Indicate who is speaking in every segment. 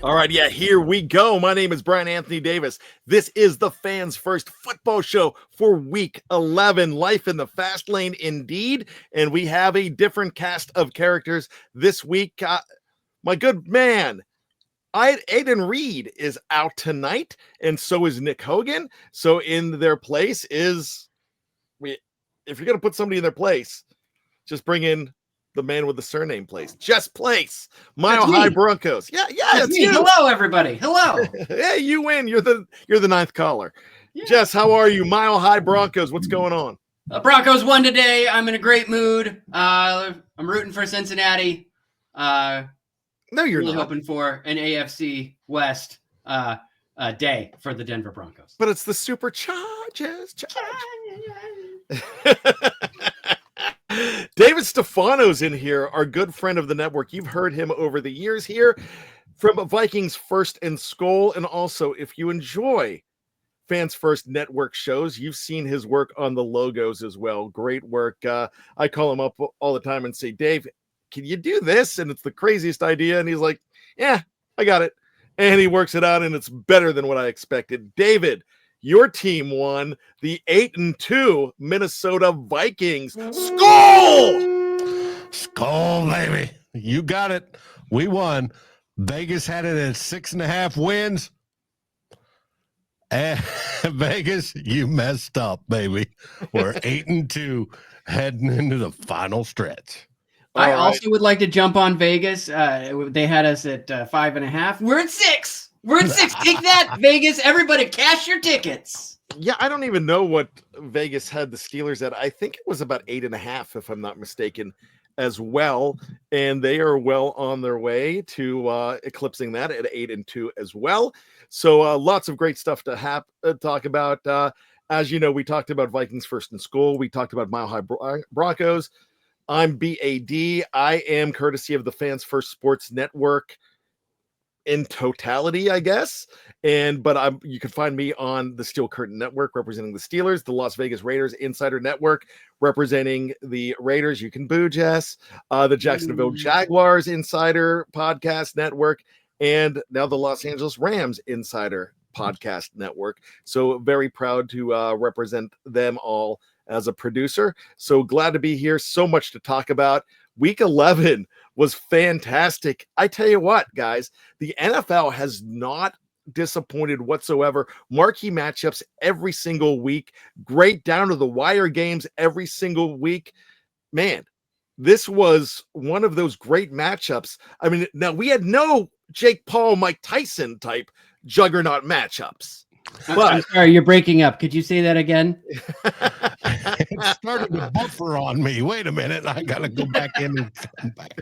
Speaker 1: All right, yeah, here we go. My name is Brian Anthony Davis. This is the Fans First Football Show for Week 11. Life in the Fast Lane, indeed. And we have a different cast of characters this week. My good man, Aiden Reed is out tonight, and so is Nick Hogan. So in their place is, if you're going to put somebody in their place, just bring in the man with the surname Place. Just Place. Mile High Broncos. Yeah,
Speaker 2: that's me. You. Hello, everybody. Hello.
Speaker 1: Hey, you win. You're the ninth caller. Yeah. Jess, how are you? Mile High Broncos. What's going on?
Speaker 2: Broncos won today. I'm in a great mood. I'm rooting for Cincinnati.
Speaker 1: No, you're
Speaker 2: really
Speaker 1: not.
Speaker 2: Hoping for an AFC West day for the Denver Broncos.
Speaker 1: But it's the Superchargers. David Stefano's in here, our good friend of the network. You've heard him over the years here from Vikings First and Skol. And also, if you enjoy Fans First Network shows, you've seen his work on the logos as well. Great work. I call him up all the time and say, Dave, can you do this? And it's the craziest idea. And he's like, yeah, I got it. And he works it out, and it's better than what I expected. David, your team won the 8-2 Minnesota Vikings. Skol!
Speaker 3: Skol, baby. You got it. We won. Vegas had it at 6.5 wins. And Vegas, you messed up, baby. We're 8-2 heading into the final stretch.
Speaker 2: I also would like to jump on Vegas. They had us at 5.5. We're at 6. We're at 6. Take that, Vegas. Everybody cash your tickets.
Speaker 1: Yeah, I don't even know what Vegas had the Steelers at. I think it was about 8.5, if I'm not mistaken, as well. And they are well on their way to eclipsing that at 8-2 as well. So lots of great stuff to talk about. As you know, we talked about Vikings First and Skol. We talked about Mile High Broncos. I'm BAD. I am courtesy of the Fans First Sports Network in totality, I guess. But you can find me on the Steel Curtain Network representing the Steelers, the Las Vegas Raiders Insider Network representing the Raiders. You can boo, Jess. The Jacksonville Jaguars Insider Podcast Network, and now the Los Angeles Rams Insider Podcast Network. So very proud to represent them all as a producer. So glad to be here. So much to talk about. Week 11 was fantastic. I tell you what, guys, the NFL has not disappointed whatsoever. Marquee matchups every single week. Great down to the wire games every single week. Man, this was one of those great matchups. I mean, now we had no Jake Paul, Mike Tyson type juggernaut matchups. But,
Speaker 2: I'm sorry, you're breaking up. Could you say that again?
Speaker 3: It started to buffer on me. Wait a minute. I got to go back in and come back.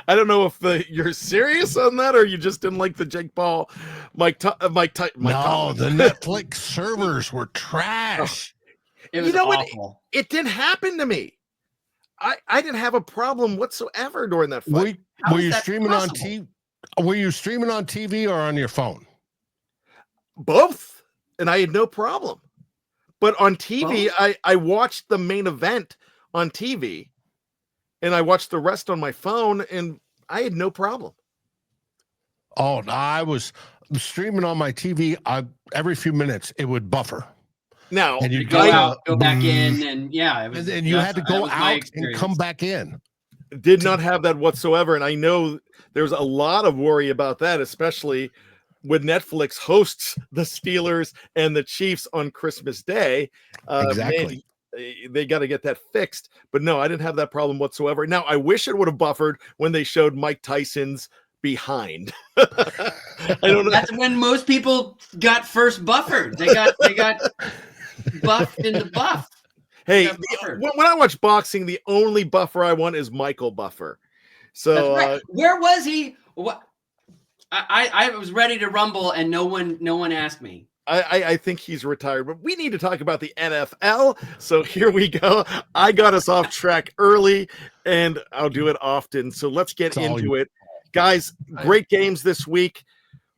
Speaker 1: I don't know if you're serious on that or you just didn't like the Jake Paul, Mike Tyson.
Speaker 3: No, the Netflix servers were trash.
Speaker 2: It was awful.
Speaker 1: It didn't happen to me. I didn't have a problem whatsoever during that fight.
Speaker 3: Were you streaming on TV? Were you streaming on TV or on your phone?
Speaker 1: Both, and I had no problem. But on TV, I watched the main event on TV, and I watched the rest on my phone, and I had no problem.
Speaker 3: Oh, I was streaming on my TV. Every few minutes, it would buffer.
Speaker 1: Now,
Speaker 2: and you go back in, and yeah,
Speaker 3: and you had to go out and come back in.
Speaker 1: Did not have that whatsoever, and I know there's a lot of worry about that, especially when Netflix hosts the Steelers and the Chiefs on Christmas Day.
Speaker 3: Exactly.
Speaker 1: Man, they got to get that fixed. But no, I didn't have that problem whatsoever. Now, I wish it would have buffered when they showed Mike Tyson's behind.
Speaker 2: I don't know. That's when most people got first buffered. They got buffed into buff.
Speaker 1: Hey, when I watch boxing, the only buffer I want is Michael Buffer. So
Speaker 2: right. Where was he? What? I was ready to rumble, and no one asked me.
Speaker 1: I think he's retired, but we need to talk about the NFL. So here we go. I got us off track early, and I'll do it often. So let's get into it. Guys, great games this week.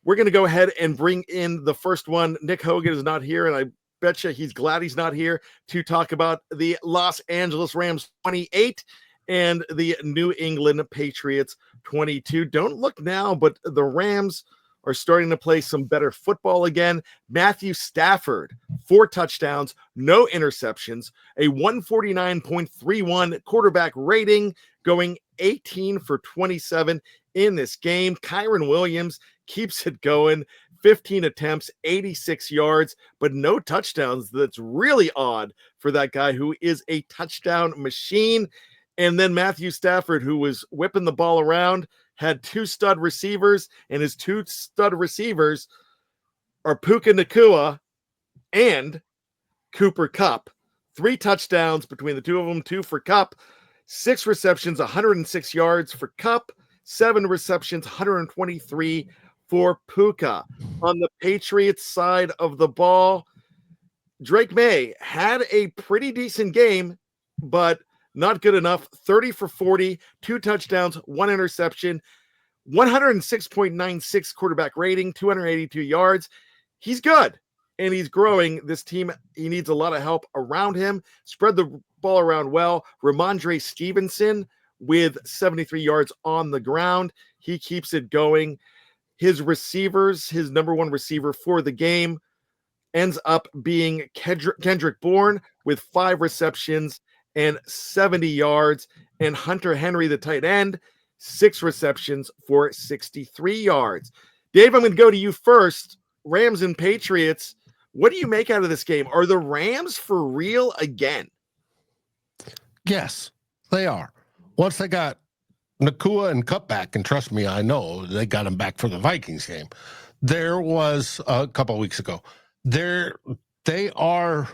Speaker 1: We're going to go ahead and bring in the first one. Nick Hogan is not here, and I bet you he's glad he's not here to talk about the Los Angeles Rams 28 and the New England Patriots 22. Don't look now, but the Rams are starting to play some better football again. Matthew Stafford, 4 touchdowns, no interceptions, a 149.31 quarterback rating, going 18 for 27 in this game. Kyron Williams keeps it going, 15 attempts, 86 yards, but no touchdowns. That's really odd for that guy who is a touchdown machine. And then Matthew Stafford, who was whipping the ball around, had 2 stud receivers, and his 2 stud receivers are Puka Nacua and Cooper Kupp. 3 touchdowns between the 2 of them, 2 for Kupp, 6 receptions, 106 yards for Kupp, 7 receptions, 123 for Puka. On the Patriots side of the ball, Drake May had a pretty decent game, but not good enough. 30 for 40, 2 touchdowns, 1 interception, 106.96 quarterback rating, 282 yards. He's good, and he's growing. This team, he needs a lot of help around him. Spread the ball around well. Ramondre Stevenson with 73 yards on the ground. He keeps it going. His receivers, his number 1 receiver for the game, ends up being Kendrick Bourne with 5 receptions and 70 yards, and Hunter Henry, the tight end, 6 receptions for 63 yards. Dave, I'm going to go to you first. Rams and Patriots, what do you make out of this game? Are the Rams for real again?
Speaker 3: Yes, they are. Once they got Nacua and Kupp back, and trust me, I know they got him back for the Vikings game. There was a couple of weeks ago. They are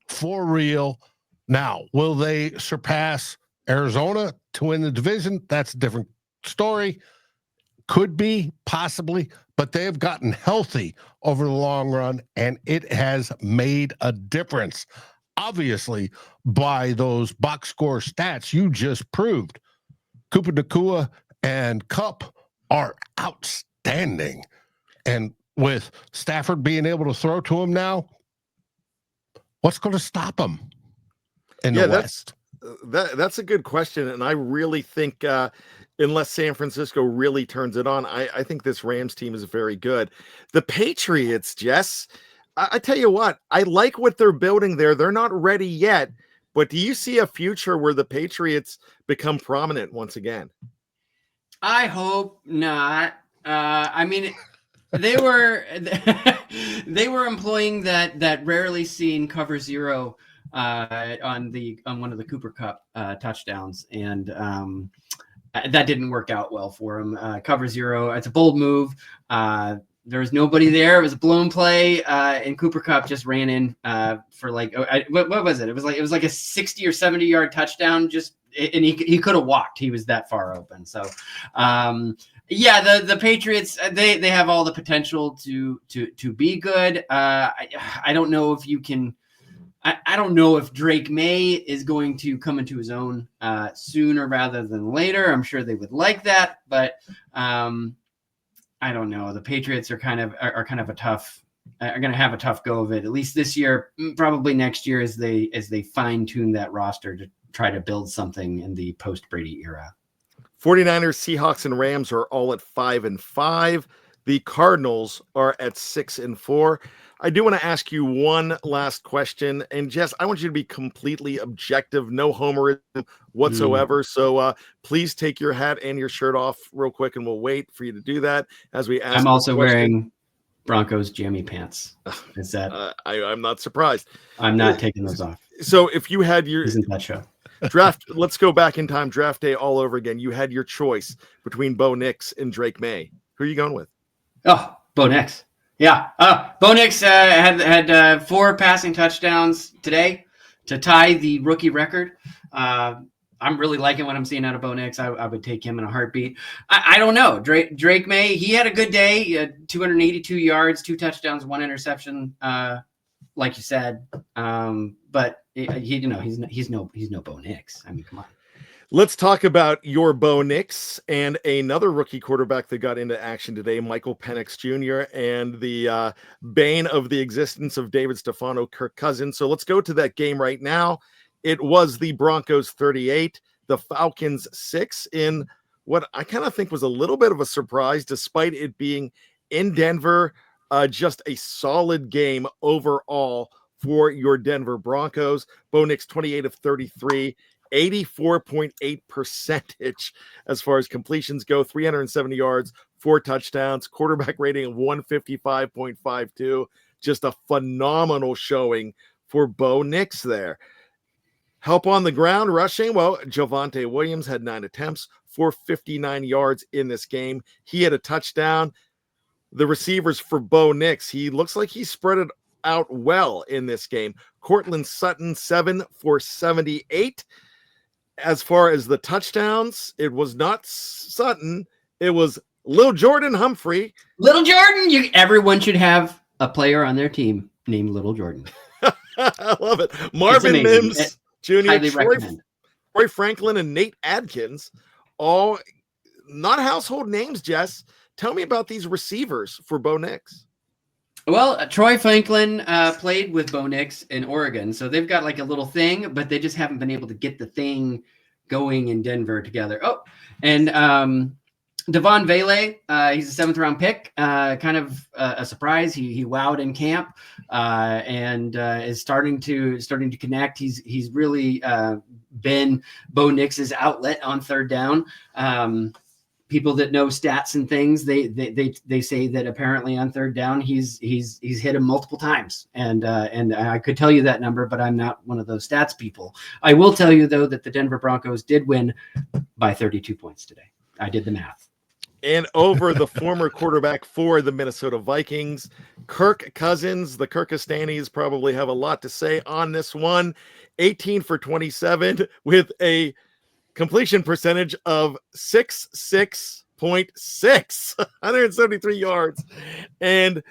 Speaker 3: for real. Now, will they surpass Arizona to win the division? That's a different story. Could be, possibly, but they have gotten healthy over the long run, and it has made a difference. Obviously, by those box score stats you just proved, Cooper Nacua and Kupp are outstanding. And with Stafford being able to throw to him now, what's going to stop him in the West?
Speaker 1: That's a good question. And I really think unless San Francisco really turns it on, I think this Rams team is very good. The Patriots, Jess, I tell you what, I like what they're building there. They're not ready yet, but do you see a future where the Patriots become prominent once again?
Speaker 2: I hope not. I mean, they were employing that rarely seen cover zero on one of the Cooper Kupp touchdowns, and that didn't work out well for him. Cover zero, it's a bold move. There was nobody there. It was a blown play, and Cooper Kupp just ran in for what was it? It was like a 60 or 70 yard touchdown. And he could have walked. He was that far open. So, the Patriots, they have all the potential to be good. I don't know if you can. I don't know if Drake May is going to come into his own sooner rather than later. I'm sure they would like that, but I don't know. The Patriots are kind of a tough. Are going to have a tough go of it, at least this year. Probably next year, as they fine tune that roster to try to build something in the post Brady era.
Speaker 1: 49ers, Seahawks, and Rams are all at 5-5. The Cardinals are at 6-4. I do want to ask you one last question, and Jess, I want you to be completely objective, no homerism whatsoever. So please take your hat and your shirt off real quick, and we'll wait for you to do that as we ask.
Speaker 2: I'm also wearing Broncos jammy pants. Is that?
Speaker 1: I'm not surprised.
Speaker 2: I'm not taking those off.
Speaker 1: So if you had your
Speaker 2: Isn't that show?
Speaker 1: draft, let's go back in time, draft day all over again. You had your choice between Bo Nix and Drake May. Who are you going with?
Speaker 2: Oh, Bo Nix. Yeah. Bo Nix had 4 passing touchdowns today to tie the rookie record. I'm really liking what I'm seeing out of Bo Nix. I would take him in a heartbeat. I don't know. Drake May, he had a good day. He had 282 yards, 2 touchdowns, 1 interception. Like you said, but he's no Bo Nix. I mean, come on.
Speaker 1: Let's talk about your Bo Nix and another rookie quarterback that got into action today, Michael Penix Jr., and the bane of the existence of David Stefano, Kirk Cousins. So let's go to that game right now. It was the Broncos 38, the Falcons 6, in what I kind of think was a little bit of a surprise, despite it being in Denver. Just a solid game overall for your Denver Broncos. Bo Nix, 28 of 33, 84.8% as far as completions go, 370 yards, 4 touchdowns, quarterback rating of 155.52. Just a phenomenal showing for Bo Nix there. Help on the ground, rushing. Well, Javonte Williams had 9 attempts, 459 yards in this game. He had a touchdown. The receivers for Bo Nix, he looks like he spread it out well in this game. Cortland Sutton, 7 for 78. As far as the touchdowns, it was not Sutton. It was Lil Jordan Humphrey.
Speaker 2: Little Jordan. Everyone should have a player on their team named Little Jordan.
Speaker 1: I love it. Marvin Mims Jr., Troy Franklin, and Nate Adkins, all not household names, Jess. Tell me about these receivers for Bo Nix.
Speaker 2: Well, Troy Franklin played with Bo Nix in Oregon, so they've got like a little thing, but they just haven't been able to get the thing going in Denver together. Oh, and Devon Vele, he's a 7th round pick, kind of a surprise. He wowed in camp and is starting to connect. He's really been Bo Nix's outlet on 3rd down. People that know stats and things, they say that apparently on 3rd down he's hit him multiple times, and I could tell you that number, but I'm not one of those stats people. I will tell you though that the Denver Broncos did win by 32 points today. I did the math.
Speaker 1: And over the former quarterback for the Minnesota Vikings, Kirk Cousins, the Kirkistanis probably have a lot to say on this one. 18 for 27 with a completion percentage of 66.6, 173 yards, and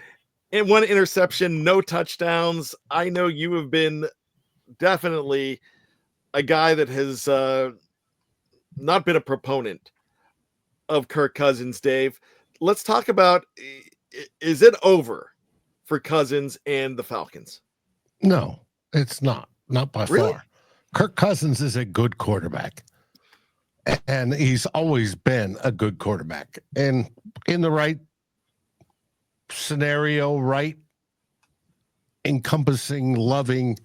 Speaker 1: 1 interception, no touchdowns. I know you have been definitely a guy that has not been a proponent of Kirk Cousins, Dave. Let's talk about, is it over for Cousins and the Falcons?
Speaker 3: No, it's not by far. Kirk Cousins is a good quarterback. And he's always been a good quarterback. And in the right scenario, right encompassing, loving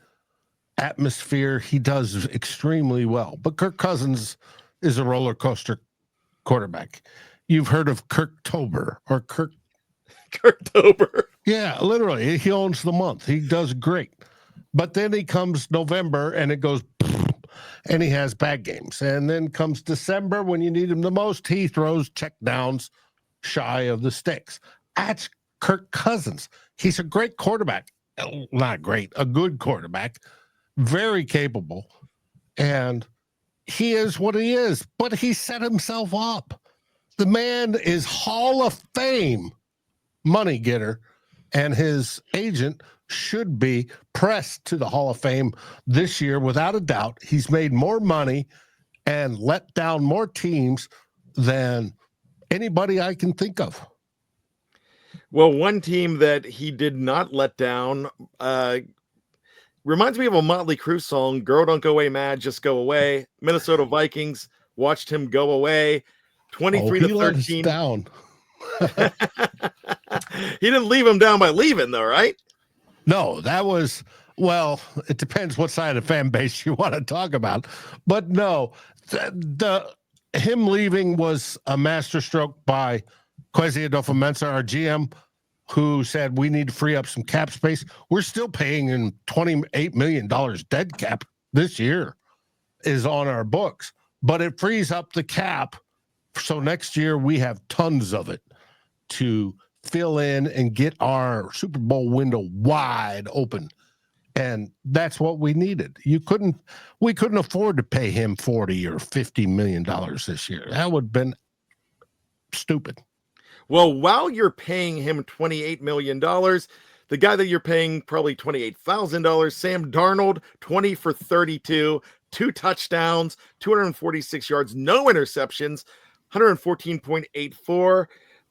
Speaker 3: atmosphere, he does extremely well. But Kirk Cousins is a roller coaster quarterback. You've heard of Kirktober or
Speaker 1: Kirktober.
Speaker 3: Yeah, literally. He owns the month. He does great. But then he comes November and it goes and he has bad games. And then comes December when you need him the most, he throws checkdowns shy of the sticks. That's Kirk Cousins. He's a great quarterback. Not great, a good quarterback. Very capable. And he is what he is, but he set himself up. The man is Hall of Fame money getter, and his agent should be pressed to the Hall of Fame this year without a doubt. He's made more money and let down more teams than anybody I can think of.
Speaker 1: Well, one team that he did not let down reminds me of a Motley Crue song, Girl Don't Go Away Mad, Just Go Away. Minnesota Vikings watched him go away 23 to 13.
Speaker 3: Down.
Speaker 1: He didn't leave him down by leaving, though, right?
Speaker 3: No, that was, well, it depends what side of the fan base you want to talk about. But no, him leaving was a masterstroke by Kwesi Adofo-Mensah, our GM, who said we need to free up some cap space. We're still paying him $28 million dead cap this year is on our books, but it frees up the cap. So next year we have tons of it to fill in and get our Super Bowl window wide open. And that's what we needed. We couldn't afford to pay him $40 or $50 million this year. That would have been stupid.
Speaker 1: Well, while you're paying him $28 million, the guy that you're paying probably $28,000, Sam Darnold, 20 for 32, 2 touchdowns, 246 yards, no interceptions, 114.84.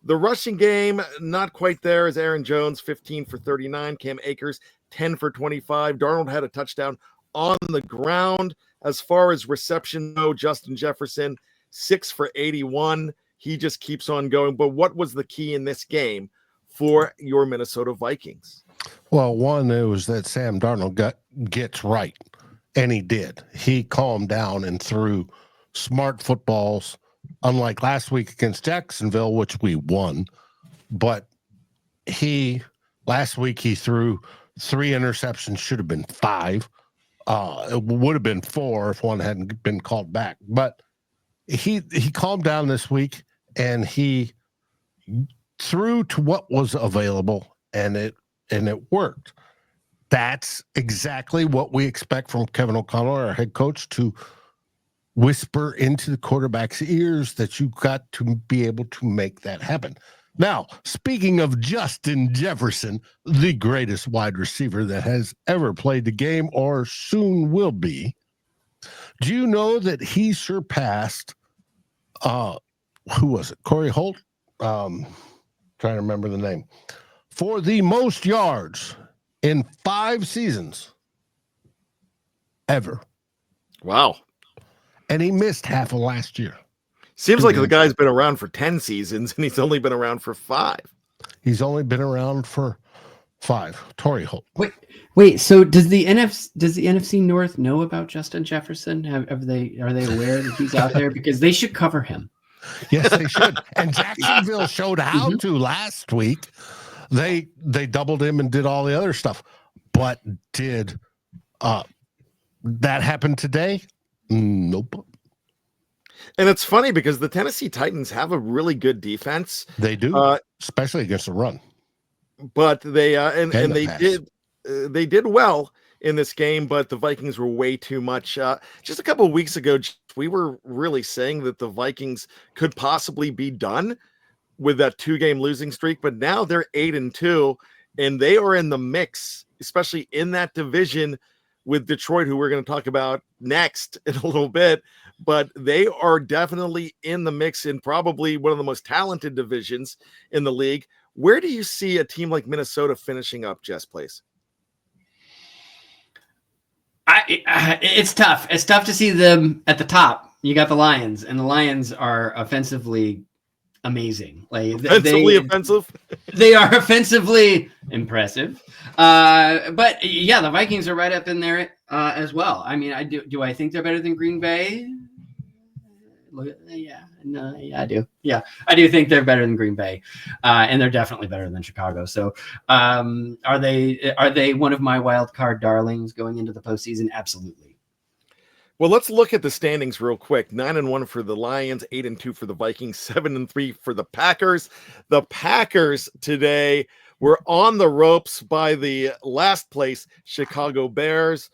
Speaker 1: The rushing game, not quite there, as Aaron Jones, 15 for 39, Cam Akers, 10 for 25. Darnold had a touchdown on the ground. As far as reception, no, Justin Jefferson, 6 for 81. He just keeps on going. But what was the key in this game for your Minnesota Vikings?
Speaker 3: Well, one, it was that Sam Darnold gets right, and he did. He calmed down and threw smart footballs, unlike last week against Jacksonville, which we won. But last week he threw 3 interceptions, should have been 5. It would have been 4 if one hadn't been called back. But he calmed down this week, and he threw to what was available, and it worked. That's exactly what we expect from Kevin O'Connell, our head coach, to whisper into the quarterback's ears that you've got to be able to make that happen. Now, speaking of Justin Jefferson, the greatest wide receiver that has ever played the game or soon will be, do you know that he surpassed, who was it? Corey Holt? Trying to remember the name. For the most yards in 5 seasons ever.
Speaker 1: Wow.
Speaker 3: And he missed half of last year.
Speaker 1: Seems like the guy's been around for 10 seasons, and he's only been around for 5.
Speaker 3: He's only been around for 5. Torrey Holt.
Speaker 2: Wait. So does the NFC North know about Justin Jefferson? Are they aware that he's out there? Because they should cover him.
Speaker 3: Yes, they should. And Jacksonville showed how to last week. They doubled him and did all the other stuff. But did that happen today? Nope.
Speaker 1: And it's funny because the Tennessee Titans have a really good defense.
Speaker 3: They do, especially against the run.
Speaker 1: But they they did well in this game, but the Vikings were way too much. Just a couple of weeks ago, we were really saying that the Vikings could possibly be done with that 2-game losing streak, but now they're 8-2, and they are in the mix, especially in that division with Detroit, who we're going to talk about next in a little bit. But they are definitely in the mix in probably one of the most talented divisions in the league. Where do you see a team like Minnesota finishing up, Jess, please?
Speaker 2: It's tough. It's tough to see them at the top. You got the Lions, and the Lions are offensively amazing. Like
Speaker 1: offensive.
Speaker 2: They are offensively impressive. But yeah, the Vikings are right up in there as well. I mean, do I think they're better than Green Bay? I do. Yeah, I do think they're better than Green Bay, and they're definitely better than Chicago. So, are they one of my wild card darlings going into the postseason? Absolutely.
Speaker 1: Well, let's look at the standings real quick. 9-1 for the Lions, 8-2 for the Vikings, 7-3 for the Packers. The Packers today were on the ropes by the last place Chicago Bears.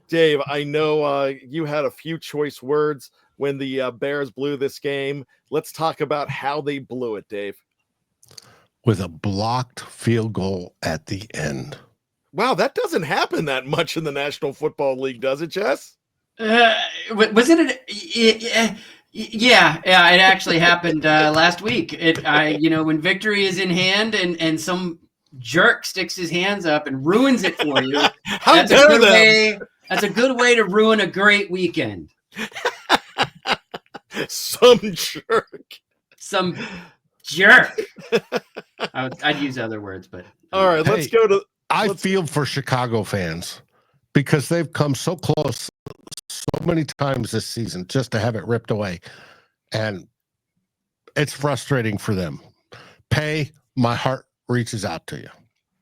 Speaker 1: Dave, I know you had a few choice words when the Bears blew this game. Let's talk about how they blew it, Dave.
Speaker 3: With a blocked field goal at the end.
Speaker 1: Wow, that doesn't happen that much in the National Football League, does it, Jess?
Speaker 2: Was it? Yeah, it actually happened last week. When victory is in hand and some jerk sticks his hands up and ruins it for you. That's a good way to ruin a great weekend.
Speaker 1: Some jerk.
Speaker 2: I'd use other words, but
Speaker 1: all right, let's go to.
Speaker 3: I feel for Chicago fans because they've come so close so many times this season just to have it ripped away. And it's frustrating for them. Pay, my heart reaches out to you.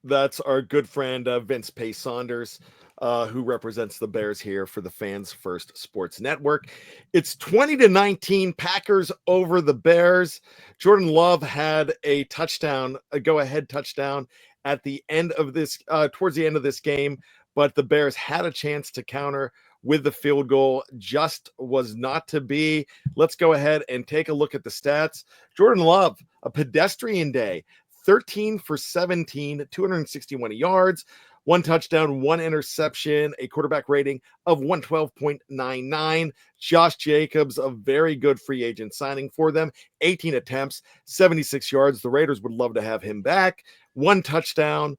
Speaker 1: That's our good friend Vince Pay Saunders who represents the Bears here for the Fans First Sports Network. It's 20-19 Packers over the Bears. Jordan Love had a touchdown, a go-ahead touchdown at the end of this, towards the end of this game, but the Bears had a chance to counter with the field goal, just was not to be. Let's go ahead and take a look at the stats. Jordan Love, a pedestrian day, 13 for 17, 261 yards, 1 touchdown, 1 interception, a quarterback rating of 112.99. Josh Jacobs, a very good free agent signing for them, 18 attempts, 76 yards. The Raiders would love to have him back. 1 touchdown.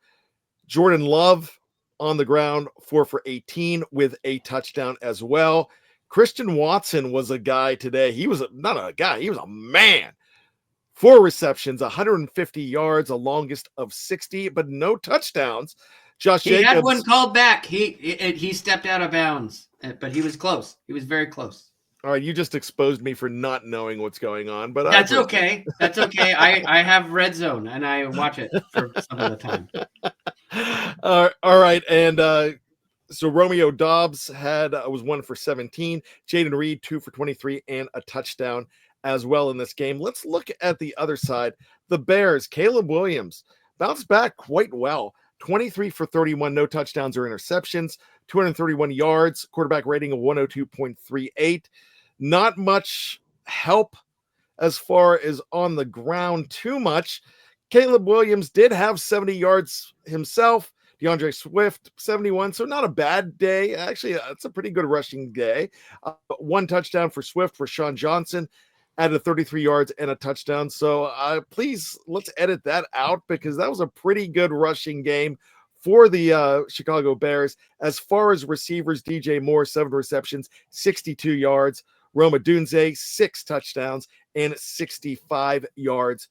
Speaker 1: Jordan Love on the ground, 4 for 18 with a touchdown as well. Christian Watson was a guy today. He was not a guy, he was a man. 4 receptions, 150 yards, a longest of 60, but no touchdowns. Josh
Speaker 2: He
Speaker 1: Jacobs
Speaker 2: had one called back. He stepped out of bounds, but he was close. He was very close.
Speaker 1: All right, you just exposed me for not knowing what's going on, but
Speaker 2: that's okay. That's okay. I have Red Zone and I watch it for some of the time.
Speaker 1: All right, and so Romeo Dobbs was 1 for 17. Jaden Reed 2 for 23 and a touchdown as well in this game. Let's look at the other side. The Bears, Caleb Williams bounced back quite well. 23 for 31, no touchdowns or interceptions, 231 yards, quarterback rating of 102.38. Not much help as far as on the ground too much. Caleb Williams did have 70 yards himself. DeAndre Swift, 71. So not a bad day. Actually, it's a pretty good rushing day. 1 touchdown for Swift. Rashawn Johnson added 33 yards and a touchdown. So please, let's edit that out because that was a pretty good rushing game for the Chicago Bears. As far as receivers, DJ Moore, 7 receptions, 62 yards. Roma Dunze, 6 touchdowns and 65 yards.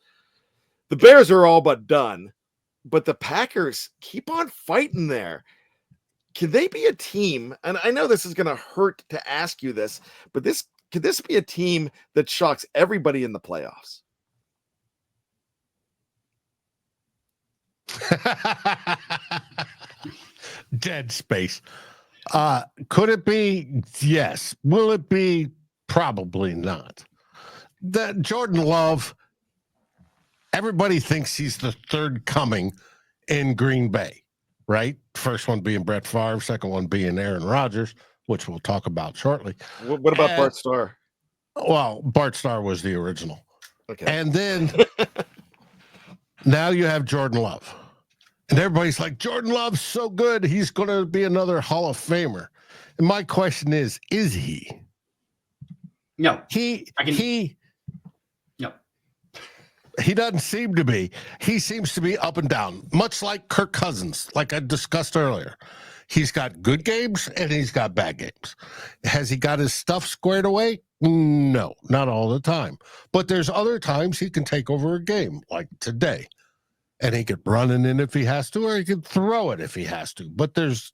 Speaker 1: The Bears are all but done, but the Packers keep on fighting there. Can they be a team? And I know this is going to hurt to ask you this, but could this be a team that shocks everybody in the playoffs?
Speaker 3: Dead space. Could it be? Yes. Will it be? Probably not. That Jordan Love, everybody thinks he's the third coming in Green Bay, right? First one being Brett Favre, second one being Aaron Rodgers, which we'll talk about shortly.
Speaker 1: What about Bart Starr?
Speaker 3: Well, Bart Starr was the original.
Speaker 1: Okay.
Speaker 3: And then now you have Jordan Love. And everybody's like, Jordan Love's so good, he's going to be another Hall of Famer. And my question is he?
Speaker 2: No.
Speaker 3: No. He doesn't seem to be. He seems to be up and down, much like Kirk Cousins, like I discussed earlier. He's got good games and he's got bad games. Has he got his stuff squared away? No, not all the time. But there's other times he can take over a game, like today. And he could run it in if he has to, or he could throw it if he has to. But there's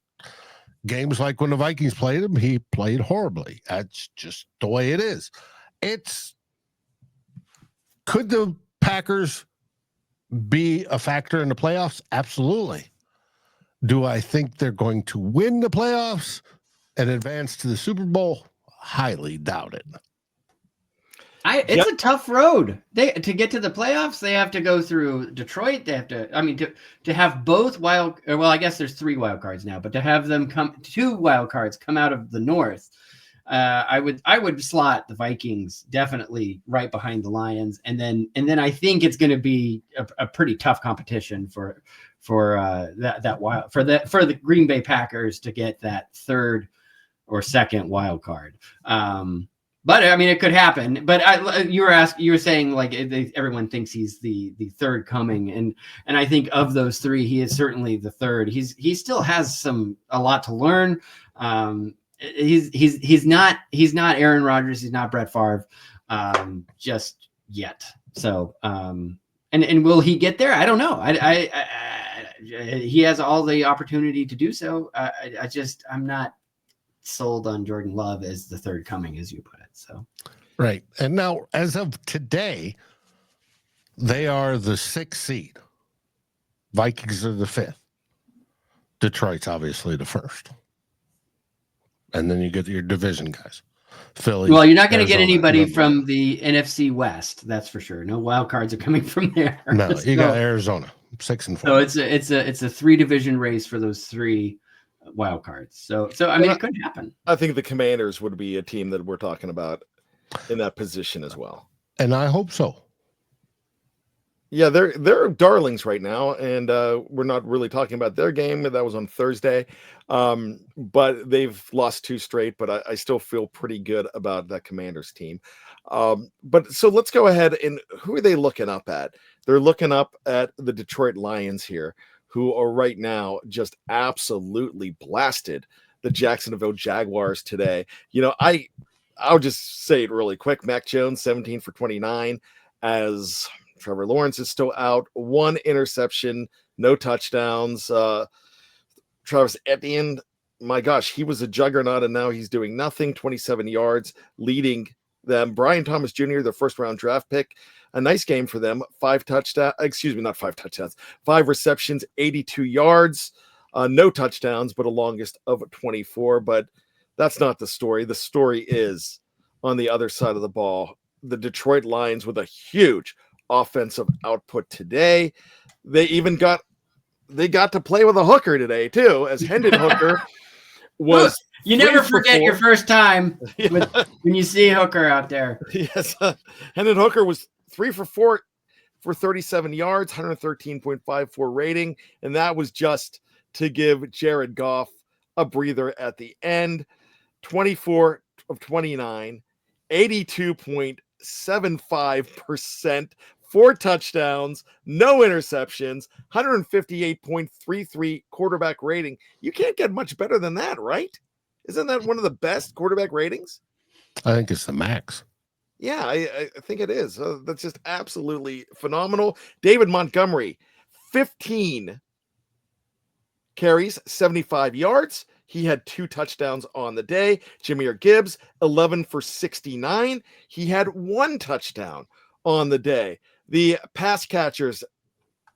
Speaker 3: games like when the Vikings played him, he played horribly. That's just the way it is. Could the Packers be a factor in the playoffs? Absolutely. Do I think they're going to win the playoffs and advance to the Super Bowl? Highly doubt it.
Speaker 2: It's a tough road. To get to the playoffs, they have to go through Detroit. They have to have both I guess there's 3 wild cards now, but to have them 2 wild cards come out of the North, I would slot the Vikings definitely right behind the Lions, and then I think it's going to be a pretty tough competition for the Green Bay Packers to get that 3rd or 2nd wild card. But I mean, it could happen. But you were saying like everyone thinks he's the 3rd coming, and I think of those 3, he is certainly the 3rd. He still has a lot to learn. He's not Aaron Rodgers. He's not Brett Favre just yet. So and will he get there? I don't know. He has all the opportunity to do so. I'm not sold on Jordan Love as the 3rd coming, as you put it. So,
Speaker 3: right. And now, as of today, they are the 6th seed. Vikings are the 5th. Detroit's obviously the 1st. and then you get your division guys. Philly.
Speaker 2: Well, you're not going to get
Speaker 3: Arizona,
Speaker 2: anybody
Speaker 3: November.
Speaker 2: from the NFC West, that's for sure. No wild cards are coming from there.
Speaker 3: No, you got Arizona 6-4.
Speaker 2: So it's a 3-division race for those 3 wild cards. So I mean, it could happen.
Speaker 1: I think the Commanders would be a team that we're talking about in that position as well.
Speaker 3: And I hope so.
Speaker 1: Yeah, they're darlings right now, and we're not really talking about their game. That was on Thursday, but they've lost 2 straight. But I still feel pretty good about that Commanders team. But so let's go ahead and who are they looking up at? They're looking up at the Detroit Lions here, who are right now just absolutely blasted the Jacksonville Jaguars today. You know, I'll just say it really quick. Mac Jones, 17 for 29, as Trevor Lawrence is still out. 1 interception, no touchdowns. Travis Etienne, my gosh, he was a juggernaut, and now he's doing nothing. 27 yards, leading them. Brian Thomas Jr., their first-round draft pick, a nice game for them. 5 receptions, 82 yards. No touchdowns, but a longest of 24. But that's not the story. The story is on the other side of the ball. The Detroit Lions with a huge offensive output today. They got to play with a hooker today too, as Hendon Hooker was.
Speaker 2: You never forget your first time when you see Hooker out there.
Speaker 1: Yes, Hendon Hooker was 3 for 4 for 37 yards, 113.54 rating, and that was just to give Jared Goff a breather at the end. 24 of 29, 82.75%. 4 touchdowns, no interceptions, 158.33 quarterback rating. You can't get much better than that, right? Isn't that one of the best quarterback ratings?
Speaker 3: I think it's the max.
Speaker 1: Yeah, I think it is. That's just absolutely phenomenal. David Montgomery, 15 carries, 75 yards. He had 2 touchdowns on the day. Jahmyr Gibbs, 11 for 69. He had 1 touchdown on the day. The pass catchers,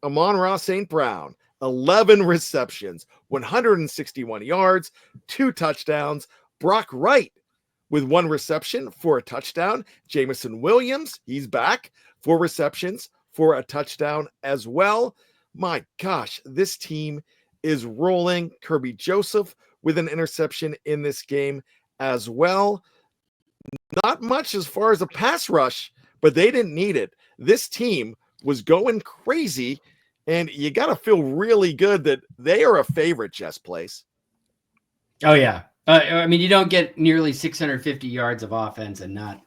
Speaker 1: Amon-Ra St. Brown, 11 receptions, 161 yards, 2 touchdowns. Brock Wright with 1 reception for a touchdown. Jameson Williams, he's back, 4 receptions for a touchdown as well. My gosh, this team is rolling. Kirby Joseph with an interception in this game as well. Not much as far as a pass rush, but they didn't need it. This team was going crazy, and you got to feel really good that they are a favorite, Jess Place.
Speaker 2: Oh, yeah. I mean, you don't get nearly 650 yards of offense and not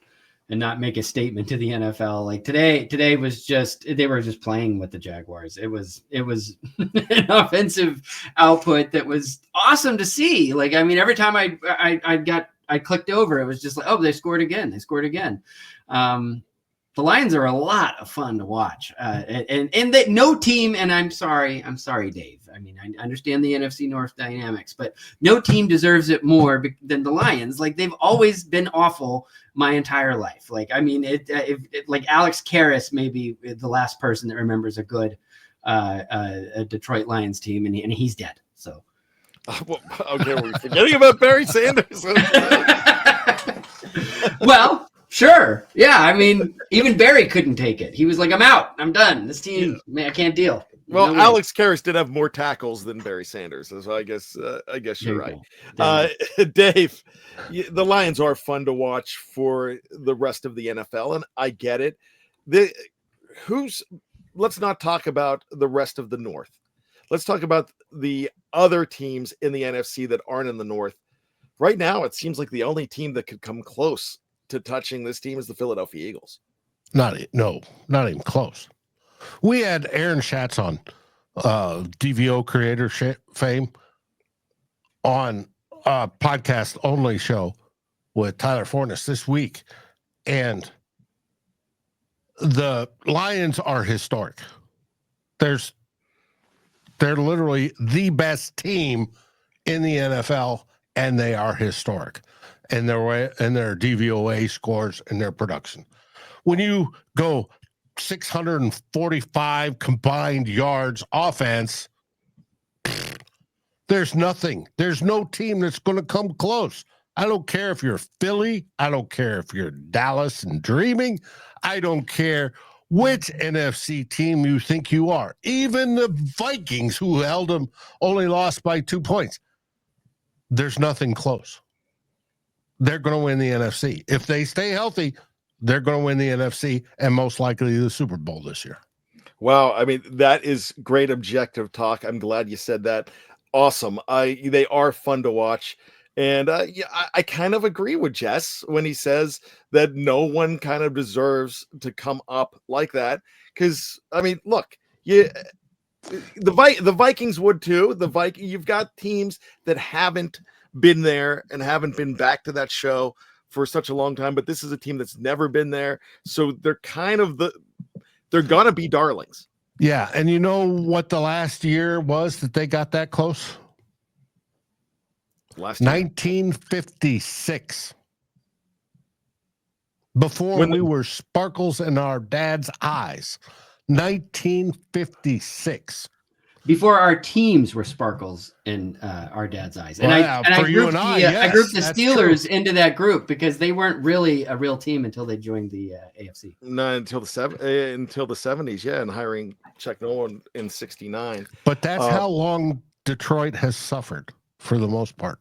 Speaker 2: make a statement to the NFL. Like today was just, they were just playing with the Jaguars. It was an offensive output that was awesome to see. Like, I mean, every time I clicked over, it was just like, oh, they scored again. The Lions are a lot of fun to watch, and that no team. And I'm sorry, Dave. I mean, I understand the NFC North dynamics, but no team deserves it more than the Lions. Like, they've always been awful my entire life. Like, I mean, like Alex Karras may be the last person that remembers a good a Detroit Lions team, and he's dead. So,
Speaker 1: Okay, we're forgetting about Barry Sanders.
Speaker 2: Well. Sure. Yeah. I mean, even Barry couldn't take it. He was like, I'm out. I'm done. This team, man, I can't deal.
Speaker 1: Well, no Alex Karras did have more tackles than Barry Sanders. So I guess you're right. Dave, the Lions are fun to watch for the rest of the NFL, and I get it. Let's not talk about the rest of the North. Let's talk about the other teams in the NFC that aren't in the North. Right now, it seems like the only team that could come close to touching this team is the Philadelphia Eagles.
Speaker 3: Not even close. We had Aaron Schatz on DVO creator fame on a podcast only show with Tyler Fornes this week, and the Lions are historic. They're literally the best team in the NFL, and they are historic. And their DVOA scores and their production. When you go 645 combined yards offense, there's nothing. There's no team that's going to come close. I don't care if you're Philly. I don't care if you're Dallas and dreaming. I don't care which NFC team you think you are. Even the Vikings, who held them, only lost by 2 points. There's nothing close. They're going to win the NFC. If they stay healthy, they're going to win the NFC and most likely the Super Bowl this year.
Speaker 1: Wow, I mean, that is great objective talk. I'm glad you said that. Awesome. They are fun to watch. And yeah, I kind of agree with Jess when he says that no one kind of deserves to come up like that. Because I mean, look, the Vikings would too. You've got teams that haven't been there and haven't been back to that show for such a long time. But this is a team that's never been there, so they're kind of they're gonna be darlings.
Speaker 3: Yeah, and you know what the last year was that they got that close?
Speaker 1: Last year?
Speaker 3: 1956. Before we were sparkles in our dad's eyes. 1956.
Speaker 2: Before our teams were sparkles in our dad's eyes. And
Speaker 3: Well,
Speaker 2: I
Speaker 3: grouped
Speaker 2: I grouped the Steelers into that group because they weren't really a real team until they joined the AFC.
Speaker 1: No, until the 70s, yeah, and hiring Chuck Nolan in '69.
Speaker 3: But that's how long Detroit has suffered for the most part.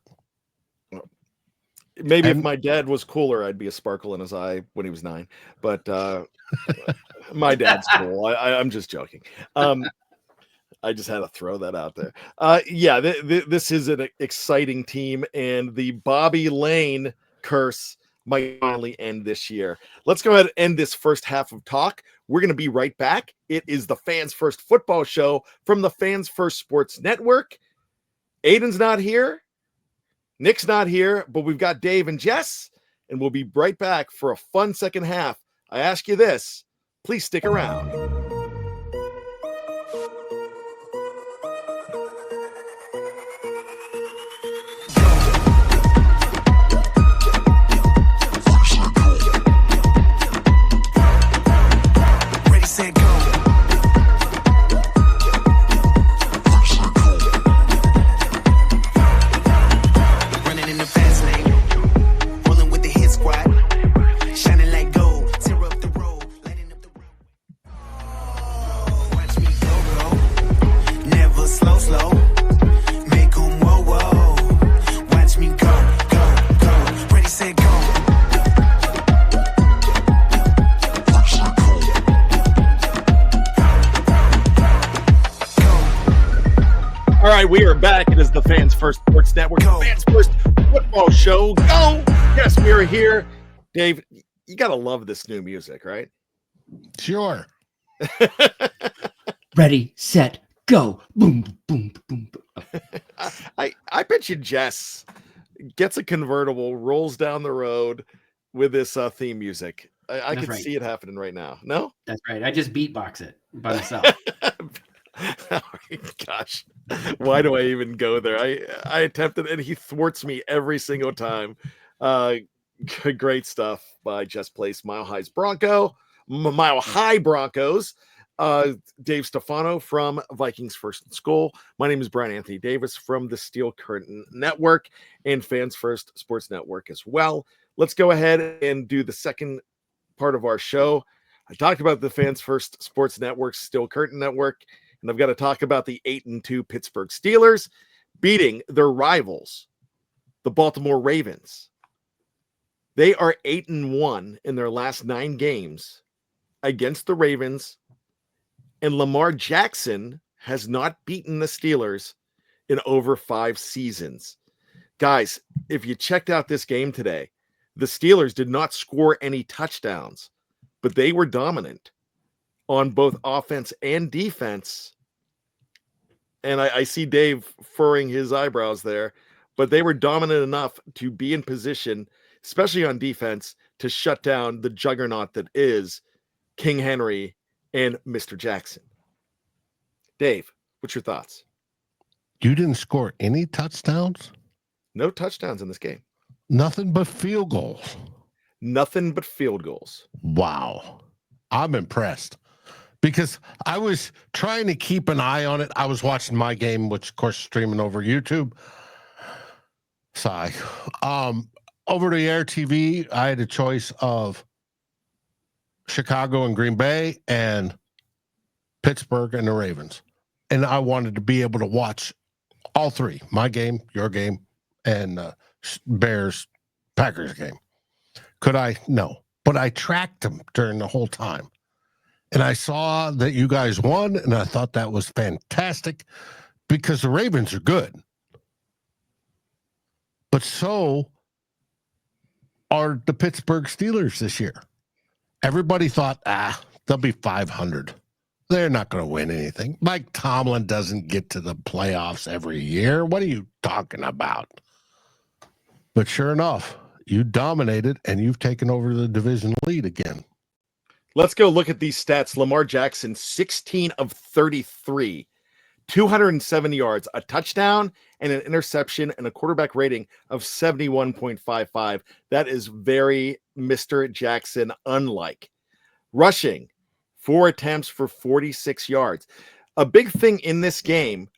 Speaker 1: Maybe if my dad was cooler, I'd be a sparkle in his eye when he was 9. But my dad's cool. I'm just joking. I just had to throw that out there. Yeah, this is an exciting team, and the Bobby Lane curse might finally end this year. Let's go ahead and end this first half of talk. We're going to be right back. It is the Fans First Football Show from the Fans First Sports Network. Aiden's not here. Nick's not here, but we've got Dave and Jess, and we'll be right back for a fun second half. I ask you this, please stick around. We are back. It is the Fans First Sports Network, the Fans First Football Show. Go! Yes, we are here. Dave, you got to love this new music, right?
Speaker 3: Sure.
Speaker 2: Ready, set, go. Boom, boom, boom, boom.
Speaker 1: I bet you Jess gets a convertible, rolls down the road with this theme music. I can see it happening right now. No?
Speaker 2: That's right. I just beatbox it by myself.
Speaker 1: Oh my gosh, why do I even go there? I attempted and he thwarts me every single time. Great stuff by Just Place Mile High Broncos. Dave Stefano from Vikings First and School. My name is Brian Anthony Davis from the Steel Curtain Network and Fans First Sports Network as well. Let's go ahead and do the second part of our show. I talked about the Fans First Sports Network, Steel Curtain Network, and I've got to talk about the 8-2 Pittsburgh Steelers beating their rivals, the Baltimore Ravens. They are 8-1 in their last 9 games against the Ravens, and Lamar Jackson has not beaten the Steelers in over 5 seasons. Guys, if you checked out this game today, the Steelers did not score any touchdowns, but they were dominant on both offense and defense. And I see Dave furrowing his eyebrows there, but they were dominant enough to be in position, especially on defense, to shut down the juggernaut that is King Henry and Mr. Jackson. Dave, what's your thoughts?
Speaker 3: You didn't score any touchdowns?
Speaker 1: No touchdowns in this game.
Speaker 3: Nothing but field goals.
Speaker 1: Nothing but field goals.
Speaker 3: Wow. I'm impressed. Because I was trying to keep an eye on it. I was watching my game, which of course is streaming over YouTube. Sigh. over the air TV, I had a choice of Chicago and Green Bay and Pittsburgh and the Ravens. And I wanted to be able to watch all three, my game, your game, and Bears Packers game. Could I? No. But I tracked them during the whole time. And I saw that you guys won, and I thought that was fantastic because the Ravens are good. But so are the Pittsburgh Steelers this year. Everybody thought, they'll be 500. They're not going to win anything. Mike Tomlin doesn't get to the playoffs every year. What are you talking about? But sure enough, you dominated, and you've taken over the division lead again.
Speaker 1: Let's go look at these stats. Lamar Jackson, 16 of 33, 207 yards, a touchdown, and an interception, and a quarterback rating of 71.55. That is very Mr. Jackson unlike. Rushing, 4 attempts for 46 yards. A big thing in this game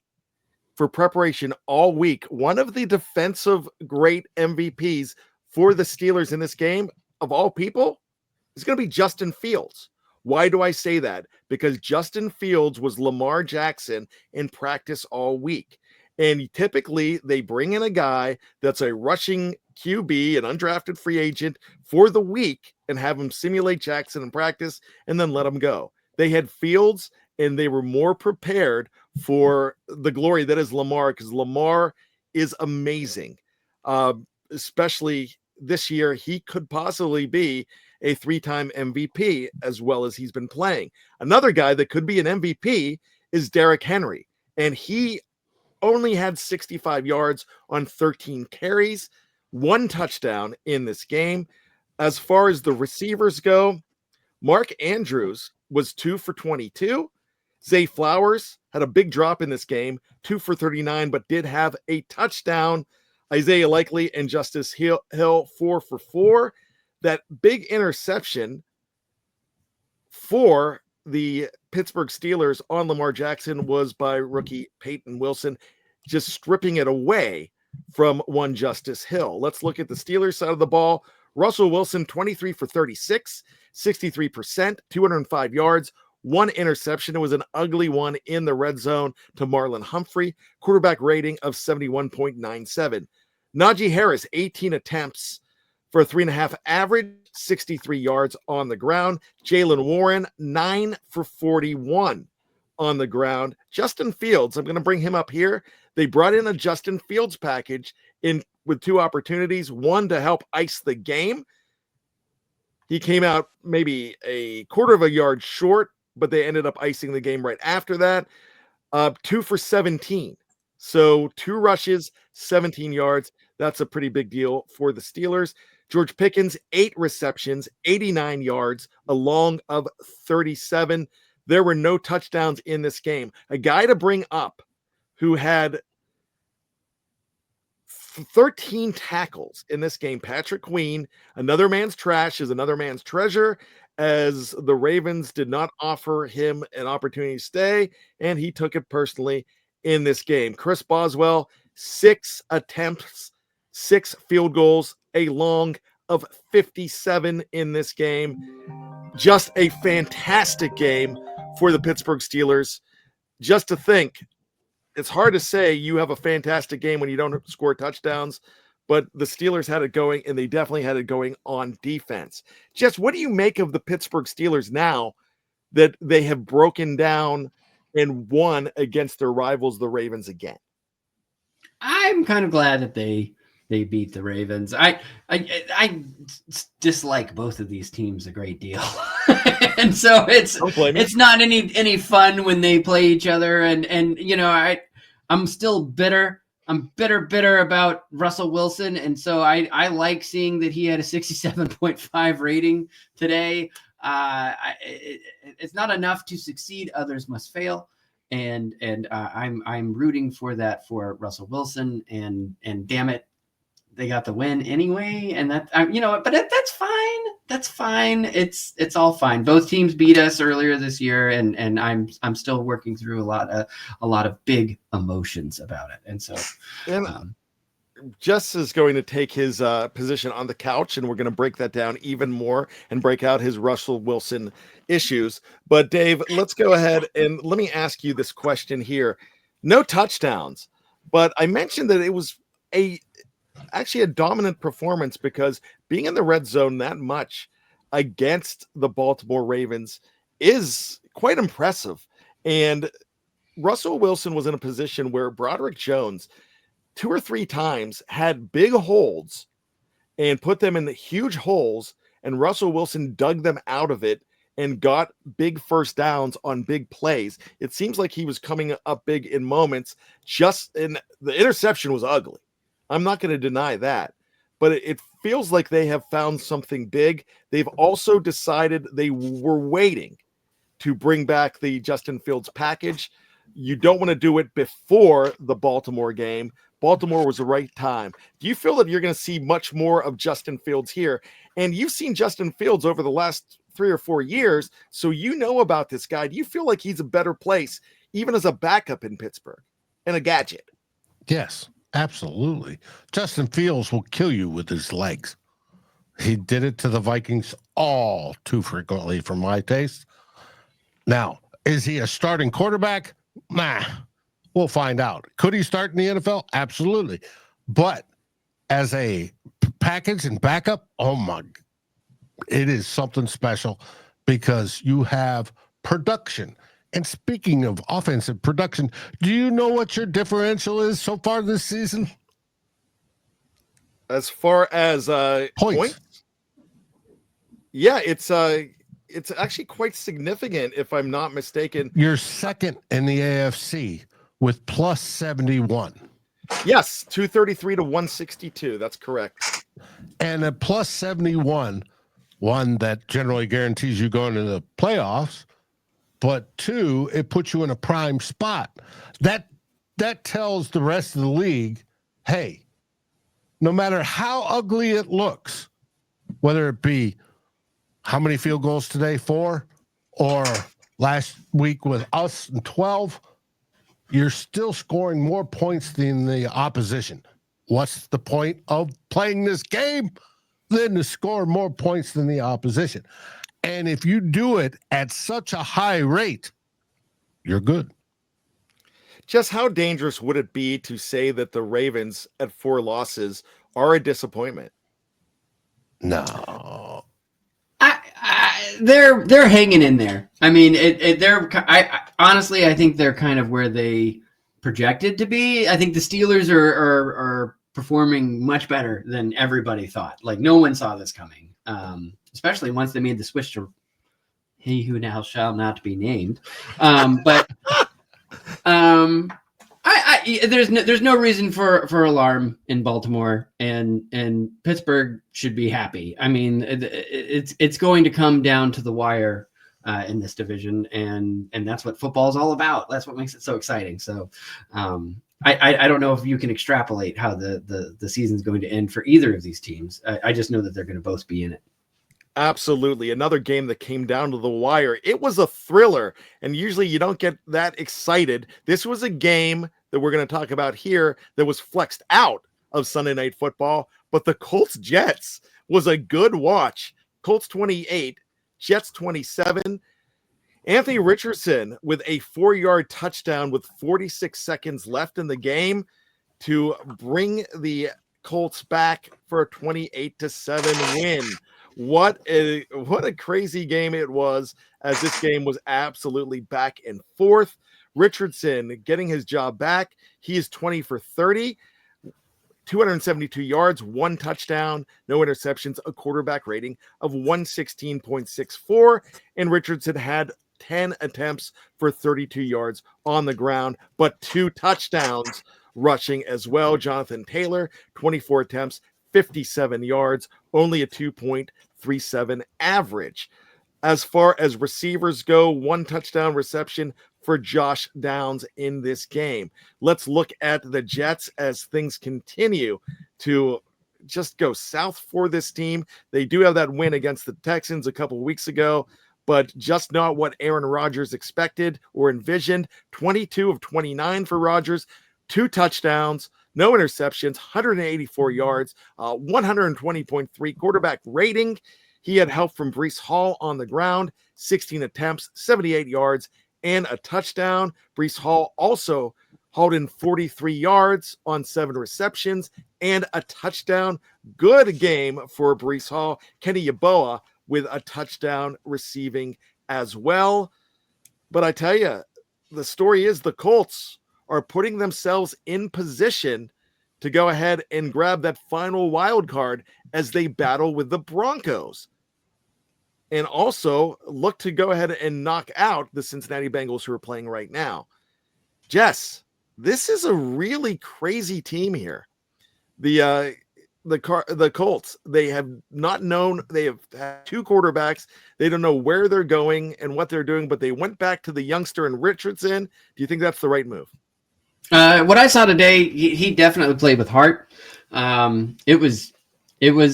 Speaker 1: for preparation all week, one of the defensive great MVPs for the Steelers in this game, of all people, is going to be Justin Fields. Why do I say that? Because Justin Fields was Lamar Jackson in practice all week. And typically they bring in a guy that's a rushing QB, an undrafted free agent for the week, and have him simulate Jackson in practice and then let him go. They had Fields and they were more prepared for the glory that is Lamar, because Lamar is amazing. Especially this year, he could possibly be a 3-time MVP as well as he's been playing. Another guy that could be an MVP is Derrick Henry, and he only had 65 yards on 13 carries, 1 touchdown in this game. As far as the receivers go, Mark Andrews was 2 for 22. Zay Flowers had a big drop in this game, 2 for 39, but did have a touchdown. Isaiah Likely and Justice Hill, 4 for 4. That big interception for the Pittsburgh Steelers on Lamar Jackson was by rookie Peyton Wilson, just stripping it away from one Justice Hill. Let's look at the Steelers side of the ball. Russell Wilson, 23 for 36, 63%, 205 yards, 1 interception. It was an ugly one in the red zone to Marlon Humphrey. Quarterback rating of 71.97. Najee Harris, 18 attempts for a 3.5 average, 63 yards on the ground. Jalen Warren, 9 for 41 on the ground. Justin Fields, I'm going to bring him up here. They brought in a Justin Fields package in with 2 opportunities, one to help ice the game. He came out maybe a quarter of a yard short, but they ended up icing the game right after that. 2 for 17. So 2 rushes, 17 yards. That's a pretty big deal for the Steelers. George Pickens, 8 receptions, 89 yards, a long of 37. There were no touchdowns in this game. A guy to bring up who had 13 tackles in this game, Patrick Queen. Another man's trash is another man's treasure, as the Ravens did not offer him an opportunity to stay, and he took it personally in this game. Chris Boswell, 6 attempts, 6 field goals, a long of 57 in this game. Just a fantastic game for the Pittsburgh Steelers. Just to think, it's hard to say you have a fantastic game when you don't score touchdowns, but the Steelers had it going, and they definitely had it going on defense. Jess, what do you make of the Pittsburgh Steelers now that they have broken down and won against their rivals, the Ravens, again?
Speaker 2: I'm kind of glad that they beat the Ravens. I dislike both of these teams a great deal. And so it's not any fun when they play each other. And you know, I'm still bitter. I'm bitter about Russell Wilson. And so I like seeing that he had a 67.5 rating today. It's not enough to succeed. Others must fail. And I'm rooting for that for Russell Wilson, and damn it, they got the win anyway. And that, but that's fine. That's fine. It's all fine. Both teams beat us earlier this year, and I'm still working through a lot of big emotions about it. And so,
Speaker 1: Jess is going to take his position on the couch, and we're going to break that down even more and break out his Russell Wilson issues. But Dave, let's go ahead and let me ask you this question here. No touchdowns, but I mentioned that it was actually a dominant performance because being in the red zone that much against the Baltimore Ravens is quite impressive. And Russell Wilson was in a position where Broderick Jones 2 or 3 times had big holds and put them in the huge holes, and Russell Wilson dug them out of it and got big first downs on big plays. It seems like he was coming up big in moments, and the interception was ugly. I'm not going to deny that, but it feels like they have found something big. They've also decided they were waiting to bring back the Justin Fields package. You don't want to do it before the Baltimore game. Baltimore was the right time. Do you feel that you're going to see much more of Justin Fields here? And you've seen Justin Fields over the last 3 or 4 years, so you know about this guy. Do you feel like he's a better place, even as a backup in Pittsburgh and a gadget?
Speaker 3: Yes, absolutely. Justin Fields will kill you with his legs. He did it to the Vikings all too frequently for my taste. Now, is he a starting quarterback? Nah, we'll find out. Could he start in the NFL? Absolutely. But as a package and backup, oh my, it is something special because you have production. And speaking of offensive production, do you know what your differential is so far this season?
Speaker 1: As far as points? Yeah, it's actually quite significant, if I'm not mistaken.
Speaker 3: You're second in the AFC with plus 71.
Speaker 1: Yes, 233 to 162. That's correct.
Speaker 3: And a plus 71, one that generally guarantees you going to the playoffs, but 2, it puts you in a prime spot. That tells the rest of the league, hey, no matter how ugly it looks, whether it be how many field goals today, 4, or last week with us and 12, you're still scoring more points than the opposition. What's the point of playing this game? Than to score more points than the opposition. And if you do it at such a high rate, you're good.
Speaker 1: Just how dangerous would it be to say that the Ravens at 4 losses are a disappointment?
Speaker 3: No.
Speaker 2: They're hanging in there. I mean, honestly, I think they're kind of where they projected to be. I think the Steelers are performing much better than everybody thought. Like, no one saw this coming, especially once they made the switch to he who now shall not be named. There's no reason for alarm in Baltimore, and Pittsburgh should be happy. I mean, it's going to come down to the wire in this division, and that's what football is all about. That's what makes it so exciting. So I don't know if you can extrapolate how the season's going to end for either of these teams. I just know that they're going to both be in it.
Speaker 1: Absolutely. Another game that came down to the wire. It was a thriller, and usually you don't get that excited. This was a game that we're going to talk about here that was flexed out of Sunday Night Football, but the Colts-Jets was a good watch. Colts 28, Jets 27. Anthony Richardson with a 4-yard touchdown with 46 seconds left in the game to bring the Colts back for a 28-7 win. What a crazy game it was, as this game was absolutely back and forth. Richardson getting his job back. He is 20 for 30, 272 yards, 1 touchdown, no interceptions, a quarterback rating of 116.64. And Richardson had 10 attempts for 32 yards on the ground, but 2 touchdowns rushing as well. Jonathan Taylor, 24 attempts, 57 yards, only a 2.37 average. As far as receivers go, 1 touchdown reception for Josh Downs in this game. Let's look at the Jets as things continue to just go south for this team. They do have that win against the Texans a couple of weeks ago, but just not what Aaron Rodgers expected or envisioned. 22 of 29 for Rodgers, 2 touchdowns, no interceptions, 184 yards, 120.3 quarterback rating. He had help from Breece Hall on the ground, 16 attempts, 78 yards, and a touchdown. Breece Hall also hauled in 43 yards on 7 receptions and a touchdown. Good game for Breece Hall. Kenny Yeboah with a touchdown receiving as well. But I tell you, the story is the Colts are putting themselves in position to go ahead and grab that final wild card as they battle with the Broncos. And also look to go ahead and knock out the Cincinnati Bengals who are playing right now. Jess, this is a really crazy team here. The Colts, they have not known, they have had 2 quarterbacks. They don't know where they're going and what they're doing, but they went back to the youngster in Richardson. Do you think that's the right move?
Speaker 2: What I saw today, he definitely played with heart. It was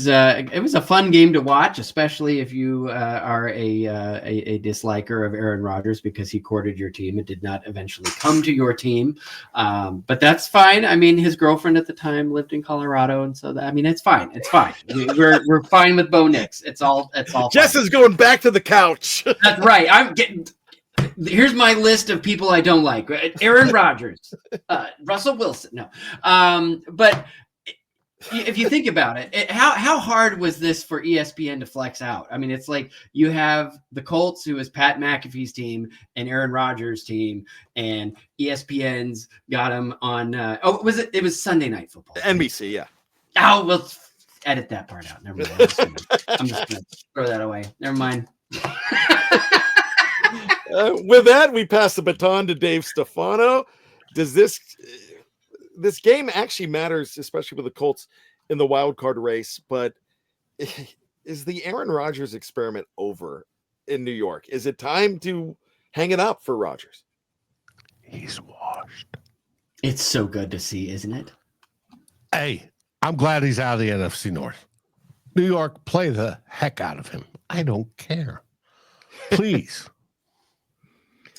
Speaker 2: a fun game to watch, especially if you are a disliker of Aaron Rodgers because he courted your team and did not eventually come to your team. But that's fine. I mean, his girlfriend at the time lived in Colorado, and so it's fine. It's fine. We're fine with Bo Nix. It's all.
Speaker 1: Jess
Speaker 2: fine.
Speaker 1: is going back to the couch.
Speaker 2: That's right. I'm getting. Here's my list of people I don't like: Aaron Rodgers, Russell Wilson. No, but if you think about it, how hard was this for ESPN to flex out? I mean, it's like you have the Colts, who is Pat McAfee's team, and Aaron Rodgers' team, and ESPN's got him on. It was Sunday Night Football.
Speaker 1: NBC, yeah.
Speaker 2: Oh, well, edit that part out. Never mind. I'm just gonna throw that away. Never mind.
Speaker 1: With that, we pass the baton to Dave Stefano. Does this game actually matters, especially with the Colts in the wild card race? But is the Aaron Rodgers experiment over in New York? Is it time to hang it up for Rodgers?
Speaker 3: He's washed.
Speaker 2: It's so good to see, isn't it?
Speaker 3: Hey, I'm glad he's out of the NFC North. New York, play the heck out of him. I don't care. Please.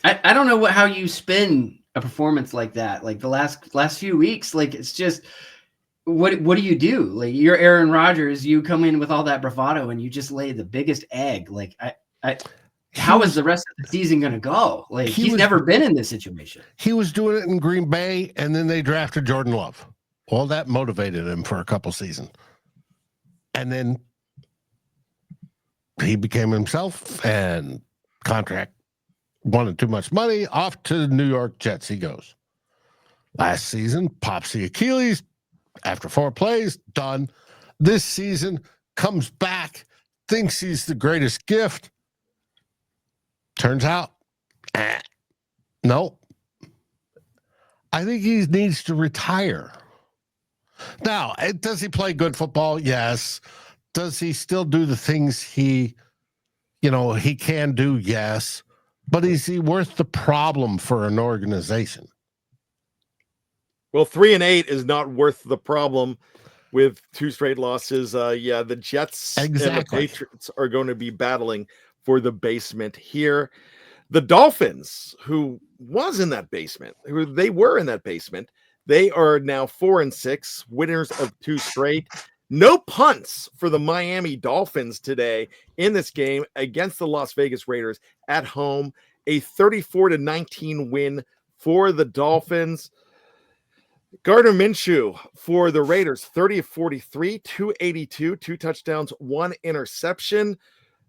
Speaker 2: I don't know how you spin a performance like that. Like the last few weeks, like it's just what do you do? Like you're Aaron Rodgers, you come in with all that bravado and you just lay the biggest egg. Like how is the rest of the season going to go? Like he's never been in this situation.
Speaker 3: He was doing it in Green Bay, and then they drafted Jordan Love. All that motivated him for a couple seasons, and then he became himself and contract. Wanted too much money, off to the New York Jets he goes. Last season, pops the Achilles. After 4 plays, done. This season, comes back, thinks he's the greatest gift. Turns out, no. I think he needs to retire. Now, does he play good football? Yes. Does he still do the things he can do? Yes. But is he worth the problem for an organization?
Speaker 1: Well, 3-8 is not worth the problem with 2 straight losses. The Jets and the Patriots are going to be battling for the basement here. The Dolphins, who was in that basement, they were in that basement, they are now 4-6, winners of 2 straight. No punts for the Miami Dolphins today in this game against the Las Vegas Raiders at home. A 34-19 win for the Dolphins. Gardner Minshew for the Raiders, 30-43, 282, 2 touchdowns, 1 interception.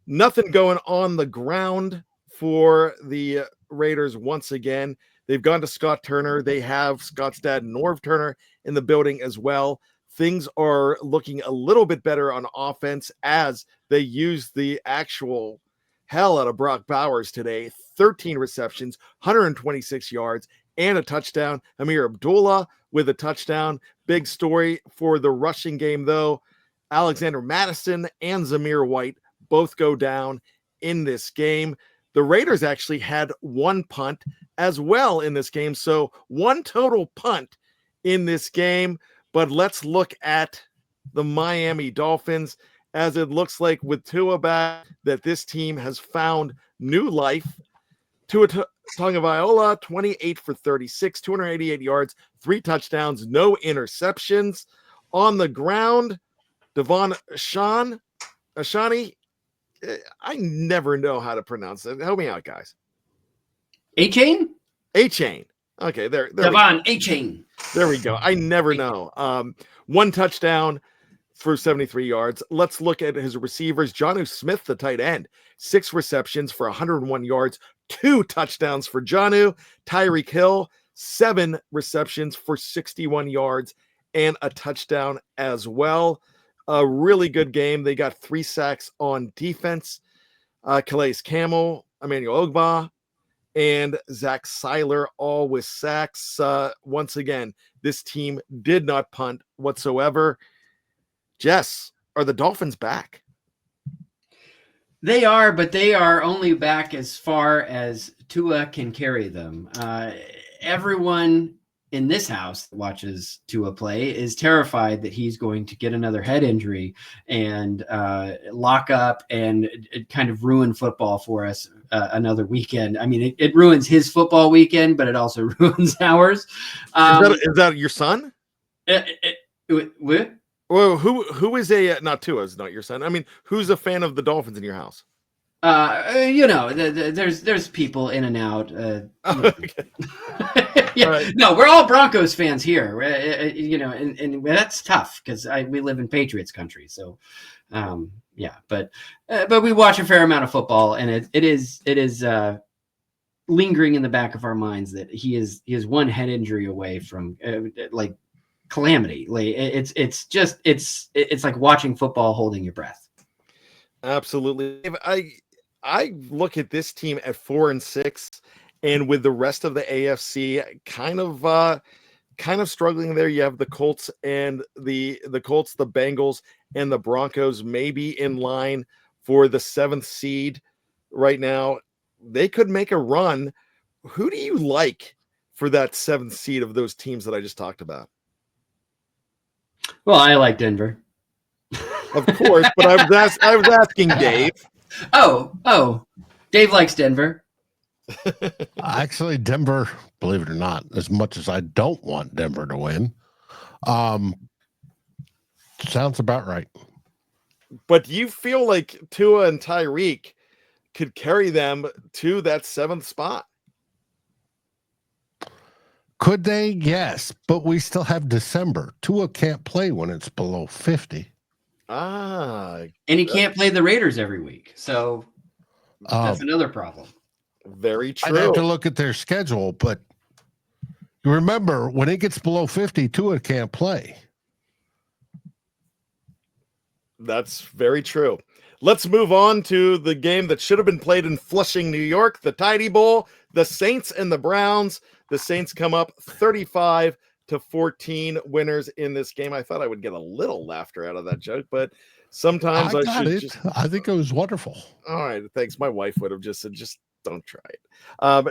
Speaker 1: Nothing going on the ground for the Raiders once again. They've gone to Scott Turner. They have Scott's dad, Norv Turner, in the building as well. Things are looking a little bit better on offense as they use the actual hell out of Brock Bowers today. 13 receptions, 126 yards, and a touchdown. Amir Abdullah with a touchdown. Big story for the rushing game, though. Alexander Madison and Zamir White both go down in this game. The Raiders actually had 1 punt as well in this game. So 1 total punt in this game. But let's look at the Miami Dolphins, as it looks like with Tua back that this team has found new life. Tua Tagovailoa, 28 for 36, 288 yards, 3 touchdowns, no interceptions. On the ground, Devon Ashani, I never know how to pronounce it. Help me out, guys.
Speaker 2: A-Chain?
Speaker 1: A-Chain. Okay, there
Speaker 2: Devon A-Chain.
Speaker 1: There we go. I never know. 1 touchdown for 73 yards. Let's look at his receivers. Jonnu Smith, the tight end, 6 receptions for 101 yards, 2 touchdowns for Jonnu. Tyreek Hill, 7 receptions for 61 yards and a touchdown as well. A really good game. They got 3 sacks on defense. Calais Campbell, Emmanuel Ogbah, and Zach Seiler, all with sacks. Once again, this team did not punt whatsoever. Jess, are the Dolphins back?
Speaker 2: They are, but they are only back as far as Tua can carry them. Everyone in this house that watches Tua play is terrified that he's going to get another head injury and lock up and kind of ruin football for us another weekend. I mean, it ruins his football weekend, but it also ruins ours.
Speaker 1: Is that your son?
Speaker 2: What?
Speaker 1: Well, who is not Tua is not your son. I mean, who's a fan of the Dolphins in your house?
Speaker 2: There's people in and out.
Speaker 1: Okay.
Speaker 2: Yeah,
Speaker 1: right.
Speaker 2: No, we're all Broncos fans here. And that's tough because we live in Patriots country. So, but we watch a fair amount of football, and it is lingering in the back of our minds that he is one head injury away from like calamity. Like it's like watching football holding your breath.
Speaker 1: Absolutely. I look at this team at 4-6, and with the rest of the AFC kind of struggling there. You have the Colts and the Bengals and the Broncos maybe in line for the 7th seed right now. They could make a run. Who do you like for that 7th seed of those teams that I just talked about?
Speaker 2: Well, I like Denver.
Speaker 1: Of course, but I was asking Dave.
Speaker 2: Oh, Dave likes Denver.
Speaker 3: Actually, Denver, believe it or not, as much as I don't want Denver to win, sounds about right.
Speaker 1: But do you feel like Tua and Tyreek could carry them to that 7th spot?
Speaker 3: Could they? Yes, but we still have December. Tua can't play when it's below 50.
Speaker 2: And he can't play the Raiders every week. So that's another problem.
Speaker 1: Very true.
Speaker 3: I'd have to look at their schedule, but you remember when it gets below 50, Tua can't play.
Speaker 1: That's very true. Let's move on to the game that should have been played in Flushing, New York, the Tidy Bowl, the Saints and the Browns. The Saints come up 35-14 winners in this game. I thought I would get a little laughter out of that joke, but sometimes
Speaker 3: I think it was wonderful.
Speaker 1: All right, thanks. My wife would have just said, just don't try it.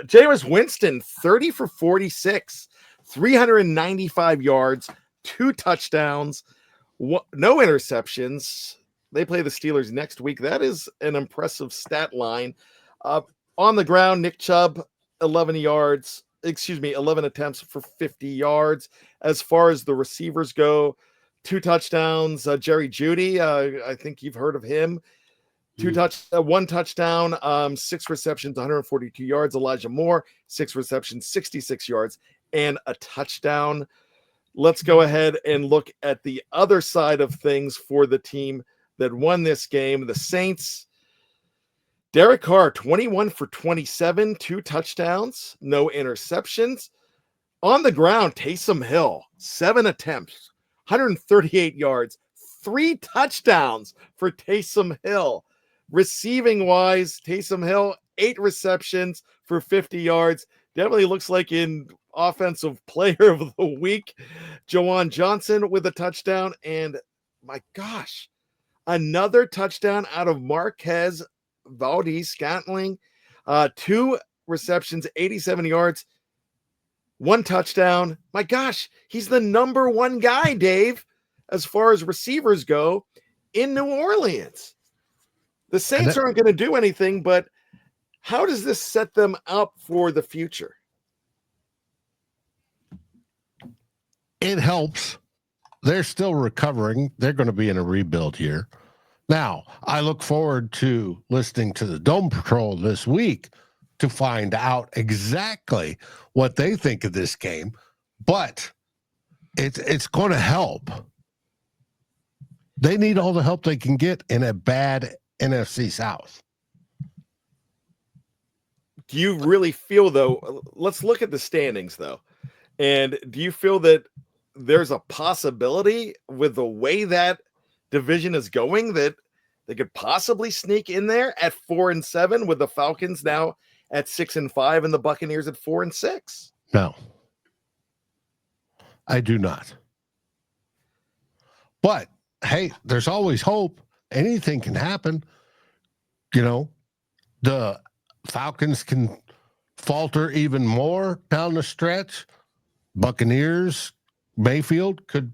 Speaker 1: Jameis Winston, 30 for 46, 395 yards, 2 touchdowns, no interceptions. They play the Steelers next week. That is an impressive stat line. On the ground, Nick Chubb, 11 attempts for 50 yards. As far as the receivers go, 2 touchdowns. Jerry Jeudy, I think you've heard of him. 1 touchdown, 6 receptions, 142 yards. Elijah Moore, 6 receptions, 66 yards, and a touchdown. Let's go ahead and look at the other side of things for the team that won this game, the Saints. Derek Carr, 21 for 27, 2 touchdowns, no interceptions. On the ground, Taysom Hill, 7 attempts, 138 yards, 3 touchdowns for Taysom Hill. Receiving wise, Taysom Hill, 8 receptions for 50 yards. Definitely looks like in offensive player of the week. Jawan Johnson with a touchdown. And my gosh, another touchdown out of Marquez Valdes-Scantling. 2 receptions, 87 yards, 1 touchdown. My gosh, he's the number 1 guy, Dave, as far as receivers go in New Orleans. The Saints aren't going to do anything, but How does this set them up for the future?
Speaker 3: It helps. They're still recovering. They're going to be in a rebuild year. Now, I look forward to listening to the Dome Patrol this week to find out exactly what they think of this game, but it's going to help. They need all the help they can get in a bad NFC South.
Speaker 1: Do you really feel, though, let's look at the standings, though, and do you feel that there's a possibility with the way that division is going that they could possibly sneak in there at 4-7 with the Falcons now at 6-5 and the Buccaneers at 4-6?
Speaker 3: No, I do not. But hey, there's always hope. Anything can happen. You know, the Falcons can falter even more down the stretch. Buccaneers, Mayfield could,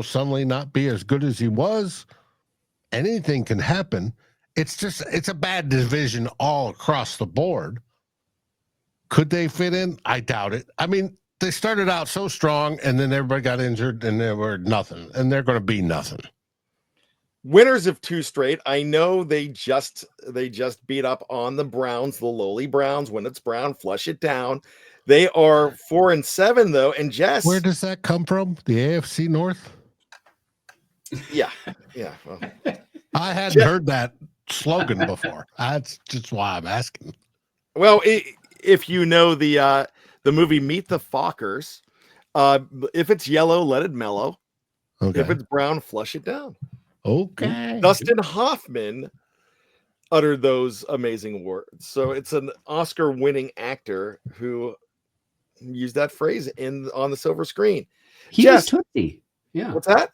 Speaker 3: suddenly not be as good as he was. Anything can happen. It's a bad division all across the board. Could they fit in? I doubt it. I mean, they started out so strong and then everybody got injured and they were nothing, and they're going to be nothing.
Speaker 1: Winners of 2 straight. I know they just beat up on the Browns, the lowly Browns. When it's Brown, flush it down. They are 4-7 though, and Jess.
Speaker 3: Where does that come from? The AFC North?
Speaker 1: Yeah. Well,
Speaker 3: I hadn't heard that slogan before. That's just why I'm asking.
Speaker 1: Well, if you know the movie Meet the Fockers, if it's yellow, let it mellow.
Speaker 3: Okay.
Speaker 1: If it's brown, flush it down.
Speaker 3: Okay.
Speaker 1: Dustin Hoffman uttered those amazing words. So it's an Oscar-winning actor who used that phrase on the silver screen.
Speaker 2: He was Tootsie. Yeah.
Speaker 1: What's that?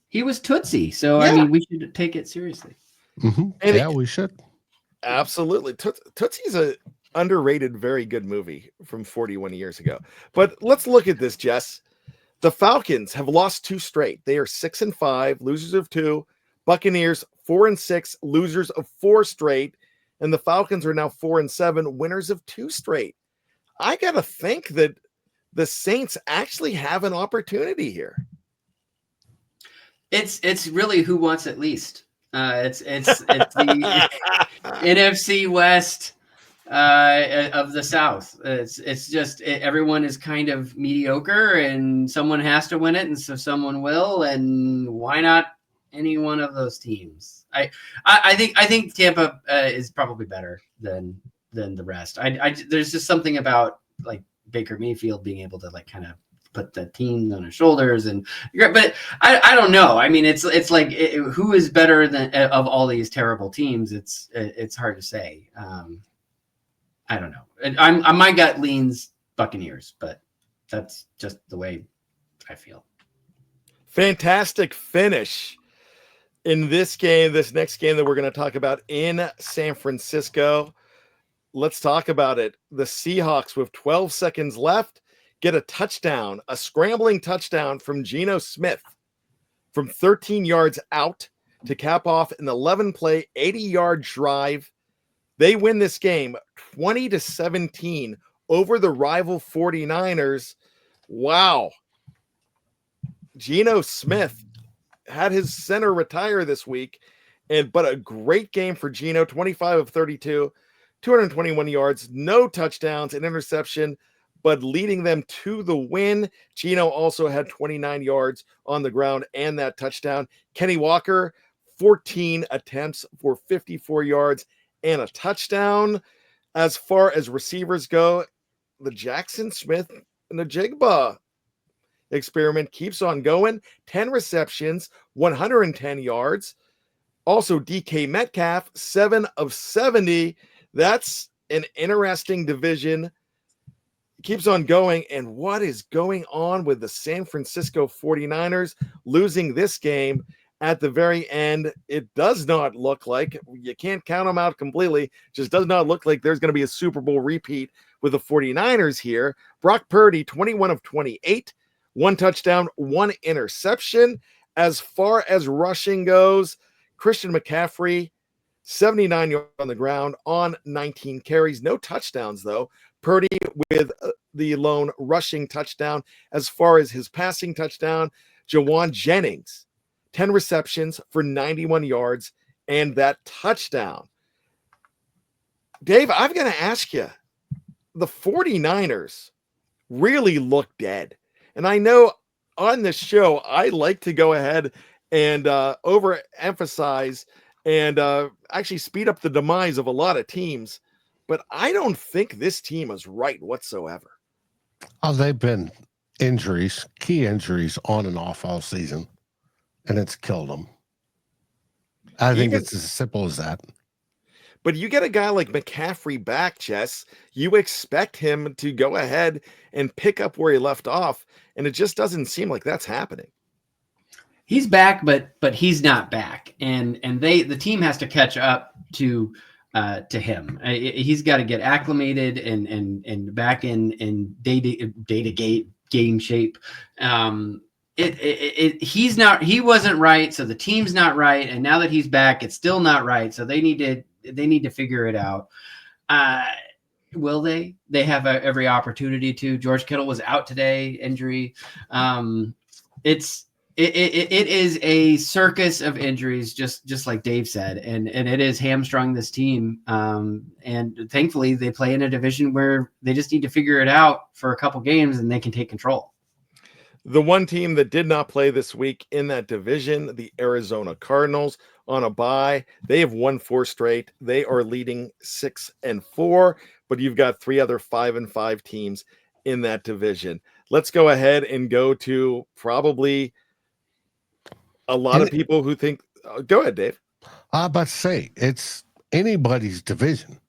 Speaker 2: He was Tootsie. So,
Speaker 1: yeah.
Speaker 2: I mean, we should take it seriously.
Speaker 3: Mm-hmm. Yeah, we should.
Speaker 1: Absolutely. Tootsie's a underrated, very good movie from 41 years ago. But let's look at this, Jess. The Falcons have lost 2 straight. They are 6-5, losers of 2. Buccaneers 4-6, losers of 4 straight. And the Falcons are now 4-7, winners of 2 straight. I got to think that the Saints actually have an opportunity here.
Speaker 2: It's really who wants it least. It's the NFC West of the South. It's just everyone is kind of mediocre, and someone has to win it, and so someone will. And why not any one of those teams? I think Tampa is probably better than the rest. There's just something about like Baker Mayfield being able to like kind of put the team on his shoulders, but I don't know. I mean, it's like who is better than of all these terrible teams? It's hard to say. I don't know. My gut leans Buccaneers, but that's just the way I feel.
Speaker 1: Fantastic finish in this game, this next game that we're going to talk about in San Francisco. Let's talk about it. The Seahawks, with 12 seconds left, get a touchdown, a scrambling touchdown from Geno Smith from 13 yards out to cap off an 11-play, 80-yard drive. They win this game 20-17 over the rival 49ers. Wow. Geno Smith had his center retire this week, but a great game for Geno, 25 of 32, 221 yards, no touchdowns, an interception, but leading them to the win. Geno also had 29 yards on the ground and that touchdown. Kenny Walker, 14 attempts for 54 yards and a touchdown. As far as receivers go, the Jackson Smith and the Jigba experiment keeps on going. 10 receptions, 110 yards. Also, DK Metcalf, 7 of 70. That's an interesting division. Keeps on going. And what is going on with the San Francisco 49ers losing this game at the very end? It does not look like, you can't count them out completely, just does not look like there's going to be a Super Bowl repeat with the 49ers here. Brock Purdy, 21 of 28, 1 touchdown, 1 interception. As far as rushing goes, Christian McCaffrey, 79 yards on the ground on 19 carries. No touchdowns, though. Purdy with the lone rushing touchdown. As far as his passing touchdown, Jawan Jennings, 10 receptions for 91 yards and that touchdown. Dave, I've got to ask you, the 49ers really look dead. And I know on this show, I like to go ahead and overemphasize and actually speed up the demise of a lot of teams. But I don't think this team is right whatsoever.
Speaker 3: Oh, they've been injuries, key injuries on and off all season, and it's killed them. I think it's as simple as that.
Speaker 1: But you get a guy like McCaffrey back, Jess, you expect him to go ahead and pick up where he left off, and it just doesn't seem like that's happening.
Speaker 2: He's back, but he's not back, and the team has to catch up to him. He's got to get acclimated and back in day-to-day game shape. He wasn't right, so the team's not right, and now that he's back, it's still not right. So they need to figure it out. Will they? They have every opportunity to. George Kittle was out today, injury. It is a circus of injuries, just like Dave said, and it is hamstrung this team. And thankfully, they play in a division where they just need to figure it out for a couple games, and they can take control.
Speaker 1: The one team that did not play this week in that division, the Arizona Cardinals, on a bye. They have won 4 straight. They are leading 6-4, but you've got 3 other 5-5 teams in that division. Let's go ahead and go to probably a lot of people who think, go ahead, Dave.
Speaker 3: I'm about to say, it's anybody's division.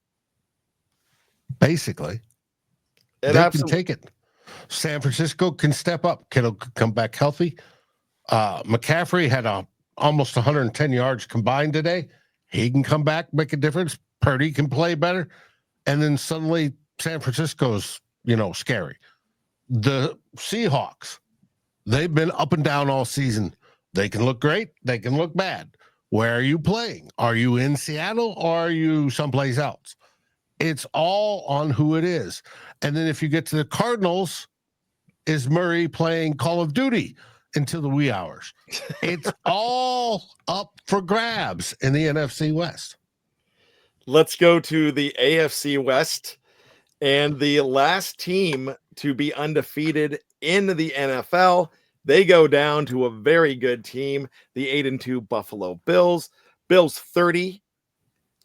Speaker 3: Basically, they can take it. San Francisco can step up. Kittle could come back healthy. McCaffrey had almost 110 yards combined today. He can come back, make a difference. Purdy can play better. And then suddenly San Francisco's, scary. The Seahawks, they've been up and down all season. They can look great. They can look bad. Where are you playing? Are you in Seattle or are you someplace else? It's all on who it is. And then if you get to the Cardinals, is Murray playing Call of Duty until the wee hours? It's all up for grabs in the NFC West.
Speaker 1: Let's go to the AFC West. And the last team to be undefeated in the NFL, they go down to a very good team, the 8-2 Buffalo Bills. Bills 30,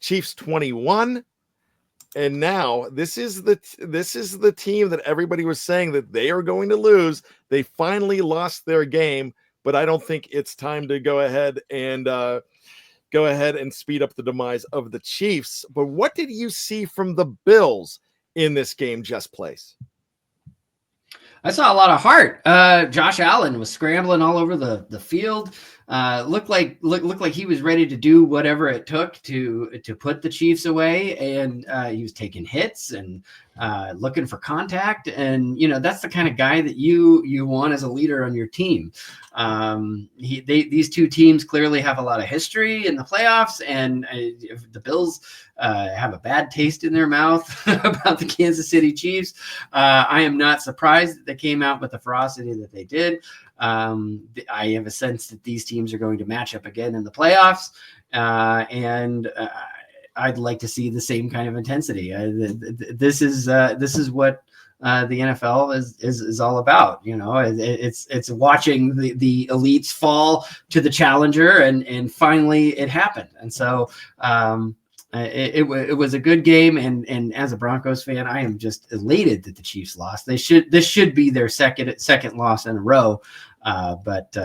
Speaker 1: Chiefs 21. And now this is the team that everybody was saying that they are going to lose. They finally lost their game, but I don't think it's time to go ahead and speed up the demise of the Chiefs. But what did you see from the Bills in this game, Just Place?
Speaker 2: I saw a lot of heart. Josh Allen was scrambling all over the field. Looked like he was ready to do whatever it took to put the Chiefs away, and he was taking hits and looking for contact. And that's the kind of guy that you want as a leader on your team. These two teams clearly have a lot of history in the playoffs, and the Bills have a bad taste in their mouth about the Kansas City Chiefs. I am not surprised that they came out with the ferocity that they did. I have a sense that these teams are going to match up again in the playoffs, and I'd like to see the same kind of intensity. This is what the NFL is all about. It's watching the elites fall to the challenger, and finally it happened. And so it was a good game. And as a Broncos fan, I am just elated that the Chiefs lost. This should be their second loss in a row. But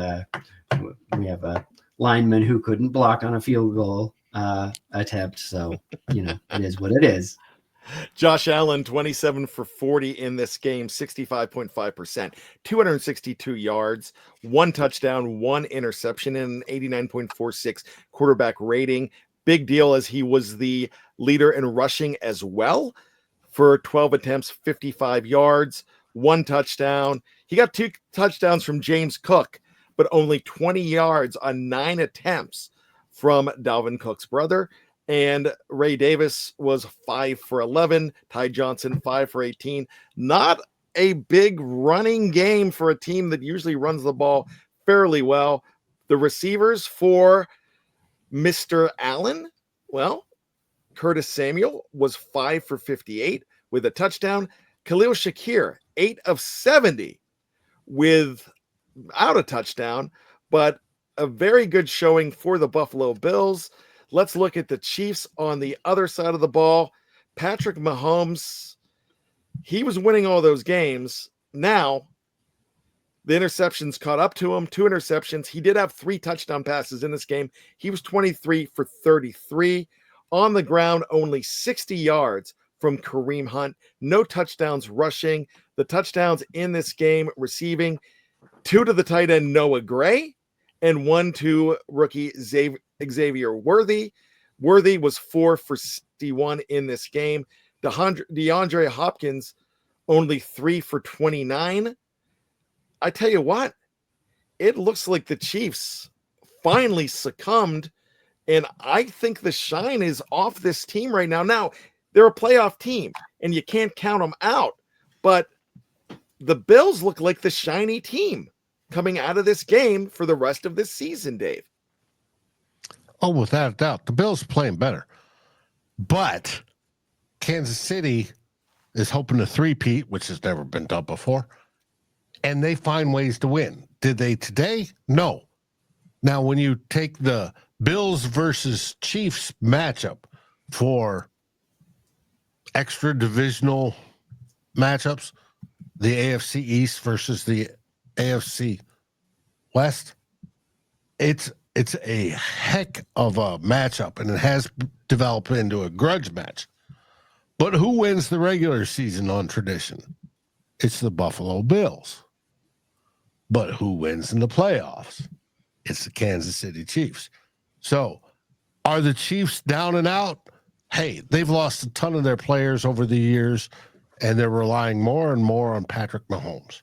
Speaker 2: we have a lineman who couldn't block on a field goal attempt. So, it is what it is.
Speaker 1: Josh Allen, 27 for 40 in this game, 65.5%, 262 yards, 1 touchdown, 1 interception, and an 89.46 quarterback rating. Big deal as he was the leader in rushing as well for 12 attempts, 55 yards, 1 touchdown. He got 2 touchdowns from James Cook, but only 20 yards on 9 attempts from Dalvin Cook's brother. And Ray Davis was 5 for 11. Ty Johnson, 5 for 18. Not a big running game for a team that usually runs the ball fairly well. The receivers for Mr. Allen, well, Curtis Samuel was 5 for 58 with a touchdown. Khalil Shakir, 8 of 70 without a touchdown, but a very good showing for the Buffalo Bills. Let's look at the Chiefs on the other side of the ball. Patrick Mahomes, he was winning all those games. Now, the interceptions caught up to him, 2 interceptions. He did have 3 touchdown passes in this game. He was 23 for 33. On the ground, only 60 yards from Kareem Hunt. No touchdowns rushing. The touchdowns in this game receiving, 2 to the tight end Noah Gray and 1 to rookie Xavier Worthy. Worthy was 4 for 61 in this game. DeAndre Hopkins only 3 for 29. I tell you what, it looks like the Chiefs finally succumbed, and I think the shine is off this team right now. Now, they're a playoff team, and you can't count them out, but the Bills look like the shiny team coming out of this game for the rest of this season, Dave.
Speaker 3: Oh, without a doubt. The Bills are playing better. But Kansas City is hoping to three-peat, which has never been done before, and they find ways to win. Did they today? No. Now, when you take the Bills versus Chiefs matchup for extra divisional matchups, the AFC East versus the AFC West, it's a heck of a matchup, and it has developed into a grudge match. But who wins the regular season on tradition? It's the Buffalo Bills. But who wins in the playoffs? It's the Kansas City Chiefs. So are the Chiefs down and out? Hey, they've lost a ton of their players over the years, and they're relying more and more on Patrick Mahomes.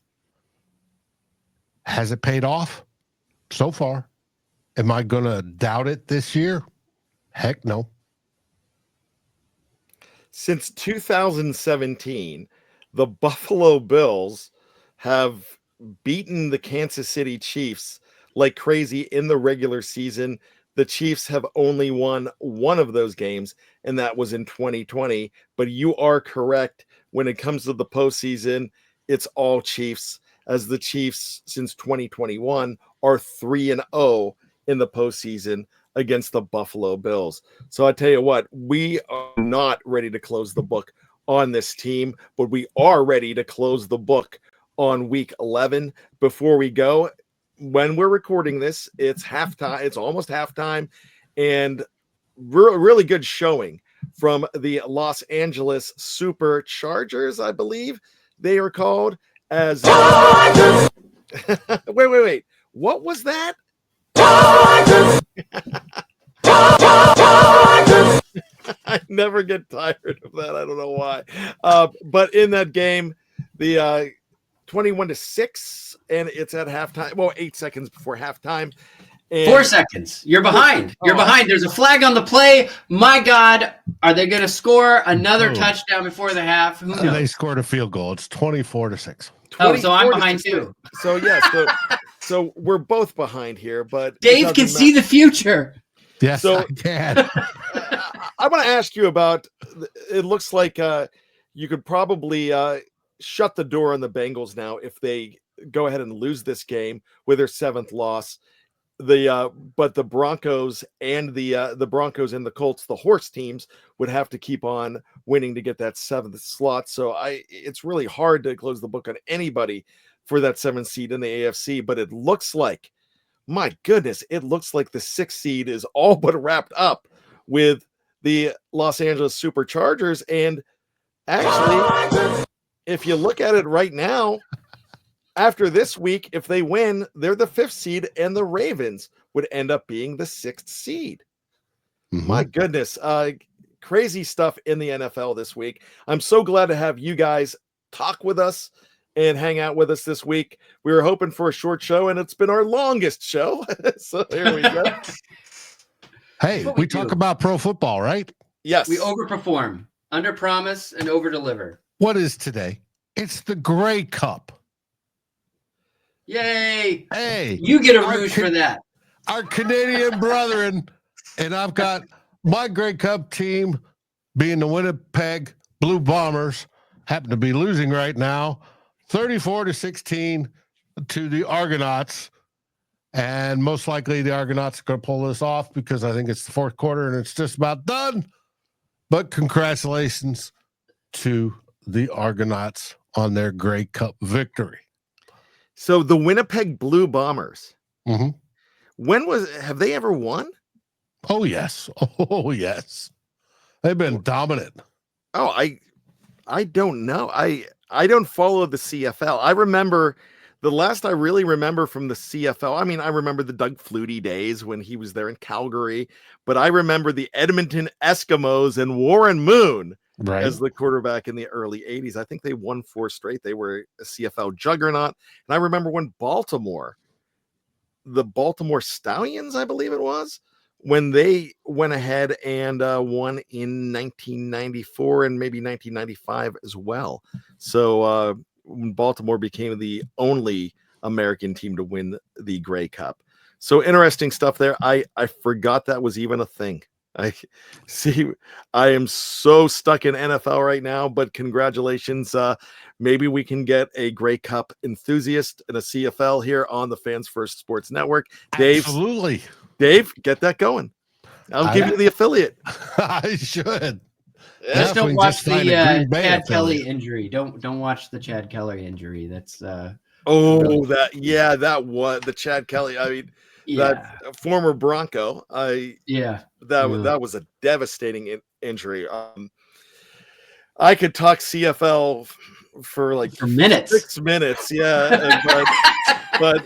Speaker 3: Has it paid off? So far. Am I going to doubt it this year? Heck no.
Speaker 1: Since 2017, the Buffalo Bills have beaten the Kansas City Chiefs like crazy in the regular season. The Chiefs have only won one of those games, and that was in 2020. But you are correct. When it comes to the postseason, it's all Chiefs, as the Chiefs since 2021 are 3-0 in the postseason against the Buffalo Bills. So I tell you what, we are not ready to close the book on this team, but we are ready to close the book on week 11. Before we go, when we're recording this, it's halftime. It's almost halftime, and really good showing from the Los Angeles Superchargers, I believe they are called. As wait, what was that? I never get tired of that. I don't know why. But in that game, the 21-6, and it's at halftime. Well, 8 seconds before halftime. And
Speaker 2: 4 seconds. You're behind. You're behind. There's a flag on the play. My God, are they going to score another touchdown before the half? Who knows?
Speaker 3: They scored a field goal. It's 24-6.
Speaker 2: Oh, so I'm behind too.
Speaker 1: So yes, so we're both behind here. But
Speaker 2: Dave can see the future.
Speaker 3: Yes,
Speaker 1: so,
Speaker 3: I can.
Speaker 1: I want to ask you about. It looks like you could probably shut the door on the Bengals now if they go ahead and lose this game with their 7th loss. But the Broncos and the Broncos and the Colts, the horse teams, would have to keep on winning to get that 7th slot. So it's really hard to close the book on anybody for that 7th seed in the AFC. But it looks like, my goodness, it looks like the 6th seed is all but wrapped up with the Los Angeles Superchargers. And actually, if you look at it right now, after this week, if they win, they're the 5th seed, and the Ravens would end up being the 6th seed. Mm-hmm. My goodness. Crazy stuff in the NFL this week. I'm so glad to have you guys talk with us and hang out with us this week. We were hoping for a short show, and it's been our longest show. So there we go.
Speaker 3: Hey,
Speaker 2: what
Speaker 3: we
Speaker 2: we
Speaker 3: talk
Speaker 2: do.
Speaker 3: about pro football, right?
Speaker 1: Yes.
Speaker 2: We overperform, under promise, and over deliver.
Speaker 3: What is today? It's the Grey Cup.
Speaker 2: Yay!
Speaker 3: Hey,
Speaker 2: You get a
Speaker 3: our
Speaker 2: rouge for that.
Speaker 3: Our Canadian brethren, and I've got my Grey Cup team being the Winnipeg Blue Bombers, happen to be losing right now, 34-16 to the Argonauts. And most likely the Argonauts are going to pull this off because I think it's the fourth quarter and it's just about done. But congratulations to the Argonauts on their Grey Cup victory.
Speaker 1: So the Winnipeg Blue Bombers.
Speaker 3: Mm-hmm.
Speaker 1: Have they ever won?
Speaker 3: Oh, yes. Oh, yes. They've been dominant.
Speaker 1: Oh, I don't know. I don't follow the CFL. I remember the last I really remember from the CFL. I mean, I remember the Doug Flutie days when he was there in Calgary, but I remember the Edmonton Eskimos and Warren Moon as the quarterback in the early 80s. I think they won 4 straight. They were a CFL juggernaut. And I remember when the Baltimore Stallions, I believe it was, when they went ahead and won in 1994 and maybe 1995 as well. So when Baltimore became the only American team to win the Grey Cup. So interesting stuff there. I forgot that was even a thing. I am so stuck in NFL right now, but congratulations. Maybe we can get a Grey Cup enthusiast and a CFL here on the Fans First Sports Network.
Speaker 3: Absolutely.
Speaker 1: Dave, get that going. I'll give you the affiliate.
Speaker 3: I should.
Speaker 2: Just don't watch the Chad Kelly
Speaker 3: affiliate.
Speaker 2: injury. Don't watch the Chad Kelly injury. That's
Speaker 1: that was the Chad Kelly. I mean, that former Bronco. That was a devastating injury. I could talk CFL for
Speaker 2: minutes.
Speaker 1: 6 minutes. Yeah, but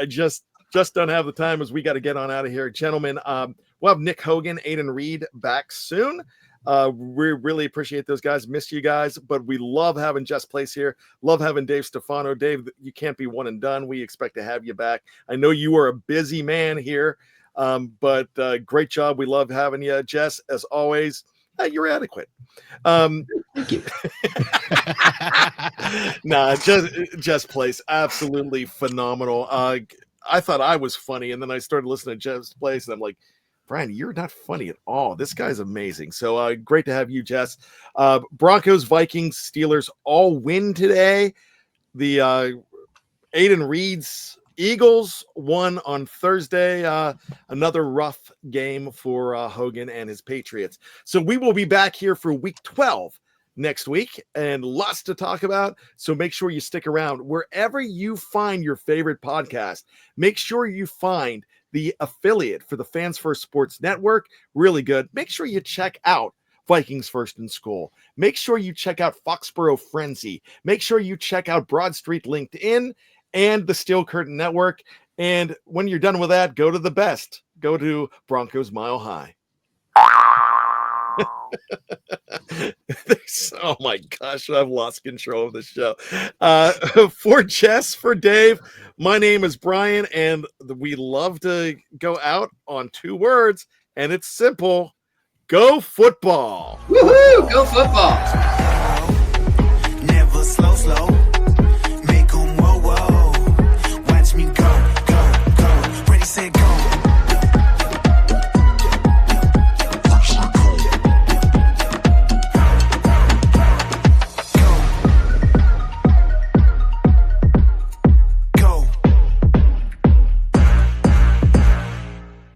Speaker 1: I just don't have the time as we got to get on out of here, gentlemen. We'll have Nick Hogan, Aiden Reed back soon. We really appreciate those guys. Miss you guys, but we love having Jess Place here. Love having Dave Stefano. Dave, you can't be one and done. We expect to have you back. I know you are a busy man here, but great job. We love having you, Jess. As always, you're adequate.
Speaker 2: Thank you.
Speaker 1: Nah, Jess Place, absolutely phenomenal. I thought I was funny, and then I started listening to Jess Place, and I'm like, Brian, you're not funny at all. This guy's amazing. So great to have you, Jess. Broncos, Vikings, Steelers all win today. The Aiden Reed's Eagles won on Thursday. Another rough game for Hogan and his Patriots. So we will be back here for week 12 next week and lots to talk about. So make sure you stick around. Wherever you find your favorite podcast, make sure you find the affiliate for the Fans First Sports Network. Really good. Make sure you check out Vikings First in School. Make sure you check out Foxborough Frenzy. Make sure you check out Broad Street LinkedIn and the Steel Curtain Network. And when you're done with that, go to the best. Go to Broncos Mile High. Oh my gosh, I've lost control of the show. For Jess, for Dave, my name is Brian, and we love to go out on 2 words, and it's simple: go football.
Speaker 2: Woohoo! Go football.